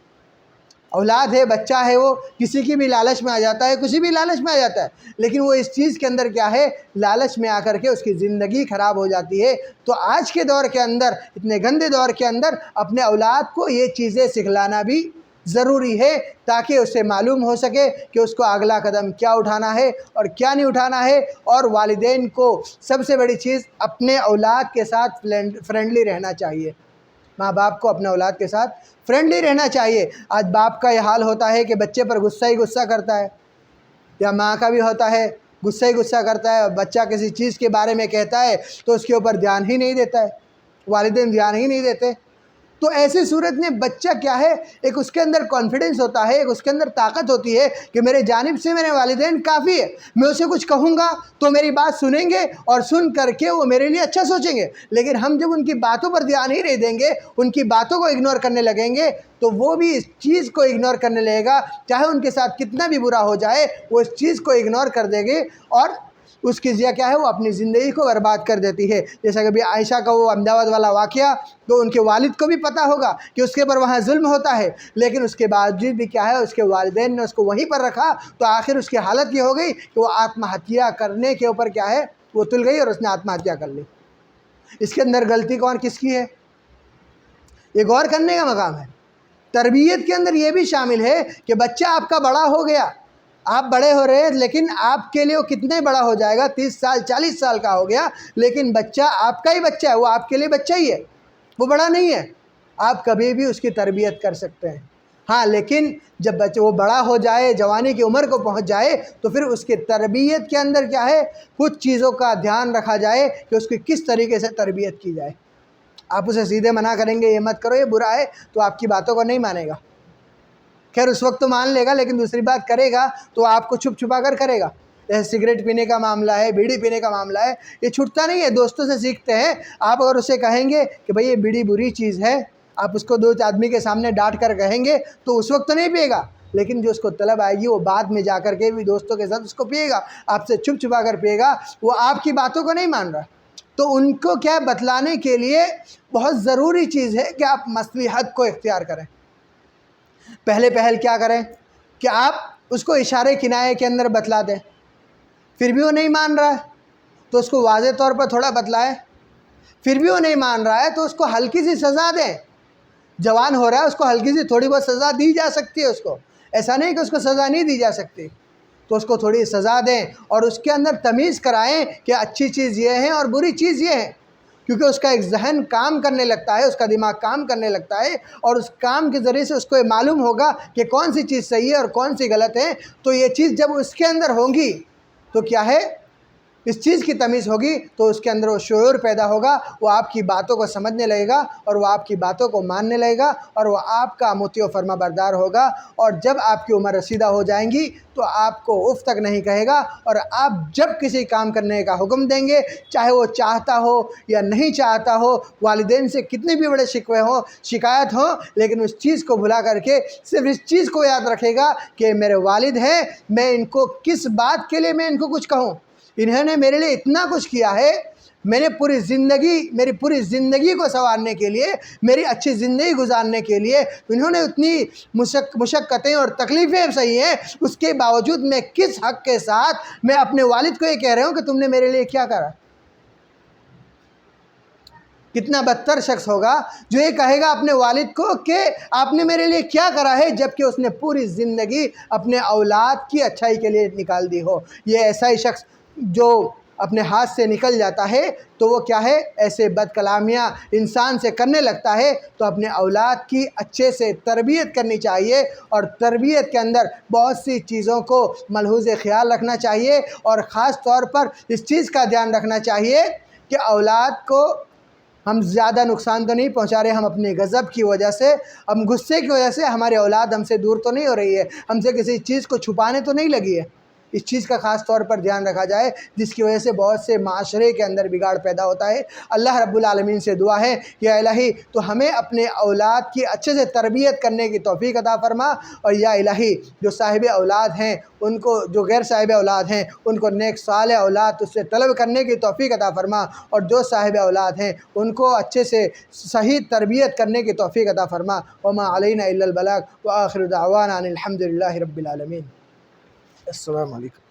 [SPEAKER 2] اولاد ہے، بچہ ہے، وہ کسی کی بھی لالچ میں آ جاتا ہے، کسی بھی لالچ میں آ جاتا ہے، لیکن وہ اس چیز کے اندر کیا ہے، لالچ میں آ کر کے اس کی زندگی خراب ہو جاتی ہے۔ تو آج کے دور کے اندر، اتنے گندے دور کے اندر اپنے اولاد کو یہ چیزیں سکھلانا بھی ضروری ہے، تاکہ اسے معلوم ہو سکے کہ اس کو اگلا قدم کیا اٹھانا ہے اور کیا نہیں اٹھانا ہے۔ اور والدین کو سب سے بڑی چیز اپنے اولاد کے ساتھ فرینڈلی رہنا چاہیے، ماں باپ کو اپنے اولاد کے ساتھ فرینڈلی رہنا چاہیے۔ آج باپ کا یہ حال ہوتا ہے کہ بچے پر غصہ ہی غصہ کرتا ہے، یا ماں کا بھی ہوتا ہے غصہ ہی غصہ کرتا ہے، اور بچہ کسی چیز کے بارے میں کہتا ہے تو اس کے اوپر دھیان ہی نہیں دیتا ہے، والدین دھیان ہی نہیں دیتے۔ تو ایسی صورت میں بچہ کیا ہے، ایک اس کے اندر کانفیڈنس ہوتا ہے، ایک اس کے اندر طاقت ہوتی ہے کہ میرے جانب سے میرے والدین کافی ہے، میں اسے کچھ کہوں گا تو میری بات سنیں گے، اور سن کر کے وہ میرے لیے اچھا سوچیں گے۔ لیکن ہم جب ان کی باتوں پر دھیان ہی نہیں دیں گے، ان کی باتوں کو اگنور کرنے لگیں گے، تو وہ بھی اس چیز کو اگنور کرنے لگے گا، چاہے ان کے ساتھ کتنا بھی برا ہو جائے وہ اس چیز کو اگنور کر دے گے، اور اس کی ذریعہ کیا ہے وہ اپنی زندگی کو برباد کر دیتی ہے. جیسا کہ عائشہ کا وہ احمدآباد والا واقعہ، تو ان کے والد کو بھی پتہ ہوگا کہ اس کے اوپر وہاں ظلم ہوتا ہے، لیکن اس کے باوجود بھی کیا ہے اس کے والدین نے اس کو وہیں پر رکھا، تو آخر اس کی حالت یہ ہو گئی کہ وہ آتم ہتیا کرنے کے اوپر کیا ہے وہ تل گئی اور اس نے آتم ہتیا کر لی. اس کے اندر غلطی کون کس کی ہے؟ یہ غور کرنے کا مقام ہے. تربیت کے اندر یہ بھی شامل ہے کہ بچہ آپ کا بڑا ہو گیا، آپ بڑے ہو رہے ہیں، لیکن آپ کے لیے وہ کتنے بڑا ہو جائے گا، 30 سال 40 سال کا ہو گیا، لیکن بچہ آپ کا ہی بچہ ہے، وہ آپ کے لیے بچہ ہی ہے، وہ بڑا نہیں ہے. آپ کبھی بھی اس کی تربیت کر سکتے ہیں. ہاں لیکن جب بچہ وہ بڑا ہو جائے، جوانی کی عمر کو پہنچ جائے، تو پھر اس کی تربیت کے اندر کیا ہے کچھ چیزوں کا دھیان رکھا جائے کہ اس کی کس طریقے سے تربیت کی جائے. آپ اسے سیدھے منع کریں گے یہ مت کرو یہ برا ہے، تو آپ کی باتوں کو نہیں مانے گا. خیر اس وقت تو مان لے گا، لیکن دوسری بات کرے گا تو آپ کو چھپ چھپا کر کرے گا. جیسے سگریٹ پینے کا معاملہ ہے، بیڑی پینے کا معاملہ ہے، یہ چھٹتا نہیں ہے، دوستوں سے سیکھتے ہیں. آپ اگر اسے کہیں گے کہ بھئی یہ بیڑی بری چیز ہے، آپ اس کو دو آدمی کے سامنے ڈانٹ کر کہیں گے تو اس وقت تو نہیں پیے گا، لیکن جو اس کو طلب آئے گی وہ بعد میں جا کر کے بھی دوستوں کے ساتھ اس کو پیے گا، آپ سے چھپ چھپا کر پیے گا. وہ آپ کی باتوں کو نہیں مان رہا. تو ان کو کیا بتلانے کے لیے بہت ضروری چیز ہے کہ آپ مصلحت کو اختیار کریں. پہل کیا کریں کہ آپ اس کو اشارے کنایے کے اندر بتلا دیں. پھر بھی وہ نہیں مان رہا ہے تو اس کو واضح طور پر تھوڑا بتلائیں. پھر بھی وہ نہیں مان رہا ہے تو اس کو ہلکی سی سزا دیں. جوان ہو رہا ہے اس کو ہلکی سی تھوڑی بہت سزا دی جا سکتی ہے. اس کو ایسا نہیں کہ اس کو سزا نہیں دی جا سکتی، تو اس کو تھوڑی سزا دیں اور اس کے اندر تمیز کرائیں کہ اچھی چیز یہ ہے اور بری چیز یہ ہے. کیونکہ اس کا ایک ذہن کام کرنے لگتا ہے، اس کا دماغ کام کرنے لگتا ہے، اور اس کام کے ذریعے سے اس کو یہ معلوم ہوگا کہ کون سی چیز صحیح ہے اور کون سی غلط ہے. تو یہ چیز جب اس کے اندر ہوگی تو کیا ہے اس چیز کی تمیز ہوگی، تو اس کے اندر وہ شعور پیدا ہوگا، وہ آپ کی باتوں کو سمجھنے لگے گا اور وہ آپ کی باتوں کو ماننے لگے گا اور وہ آپ کا مطیع و فرما بردار ہوگا. اور جب آپ کی عمر رسیدہ ہو جائیں گی تو آپ کو اف تک نہیں کہے گا. اور آپ جب کسی کام کرنے کا حکم دیں گے، چاہے وہ چاہتا ہو یا نہیں چاہتا ہو، والدین سے کتنے بھی بڑے شکوے ہوں، شکایت ہوں، لیکن اس چیز کو بھلا کر کے صرف اس چیز کو یاد رکھے گا کہ میرے والد ہیں، میں ان کو کس بات کے لیے میں ان کو کچھ کہوں. انہوں نے میرے لیے اتنا کچھ کیا ہے، میری پوری زندگی کو سنوارنے کے لیے، میری اچھی زندگی گزارنے کے لیے انہوں نے اتنی مشقتیں اور تکلیفیں سہی ہیں، اس کے باوجود میں کس حق کے ساتھ میں اپنے والد کو یہ کہہ رہا ہوں کہ تم نے میرے لیے کیا کرا. کتنا بدتر شخص ہوگا جو یہ کہے گا اپنے والد کو کہ آپ نے میرے لیے کیا کرا ہے، جبکہ اس نے پوری زندگی اپنے اولاد کی اچھائی کے لیے نکال دی ہو. یہ ایسا ہی شخص جو اپنے ہاتھ سے نکل جاتا ہے تو وہ کیا ہے ایسے بد کلامیاں انسان سے کرنے لگتا ہے. تو اپنے اولاد کی اچھے سے تربیت کرنی چاہیے، اور تربیت کے اندر بہت سی چیزوں کو ملحوظ خیال رکھنا چاہیے، اور خاص طور پر اس چیز کا دھیان رکھنا چاہیے کہ اولاد کو ہم زیادہ نقصان تو نہیں پہنچا رہے. ہم اپنے غضب کی وجہ سے، ہم غصے کی وجہ سے ہمارے اولاد ہم سے دور تو نہیں ہو رہی ہے، ہم سے کسی چیز کو چھپانے تو نہیں لگی ہے. اس چیز کا خاص طور پر دھیان رکھا جائے، جس کی وجہ سے بہت سے معاشرے کے اندر بگاڑ پیدا ہوتا ہے. اللہ رب العالمین سے دعا ہے کہ اے الہی تو ہمیں اپنے اولاد کی اچھے سے تربیت کرنے کی توفیق عطا فرما، اور یا الہی جو صاحب اولاد ہیں ان کو، جو غیر صاحب اولاد ہیں ان کو نیک صالح اولاد اس سے طلب کرنے کی توفیق عطا فرما، اور جو صاحب اولاد ہیں ان کو اچھے سے صحیح تربیت کرنے کی توفیق عطا فرما. وما علینا الا البلاغ وآخر دعوانا ان الحمد للہ رب العالمین. السلام علیکم.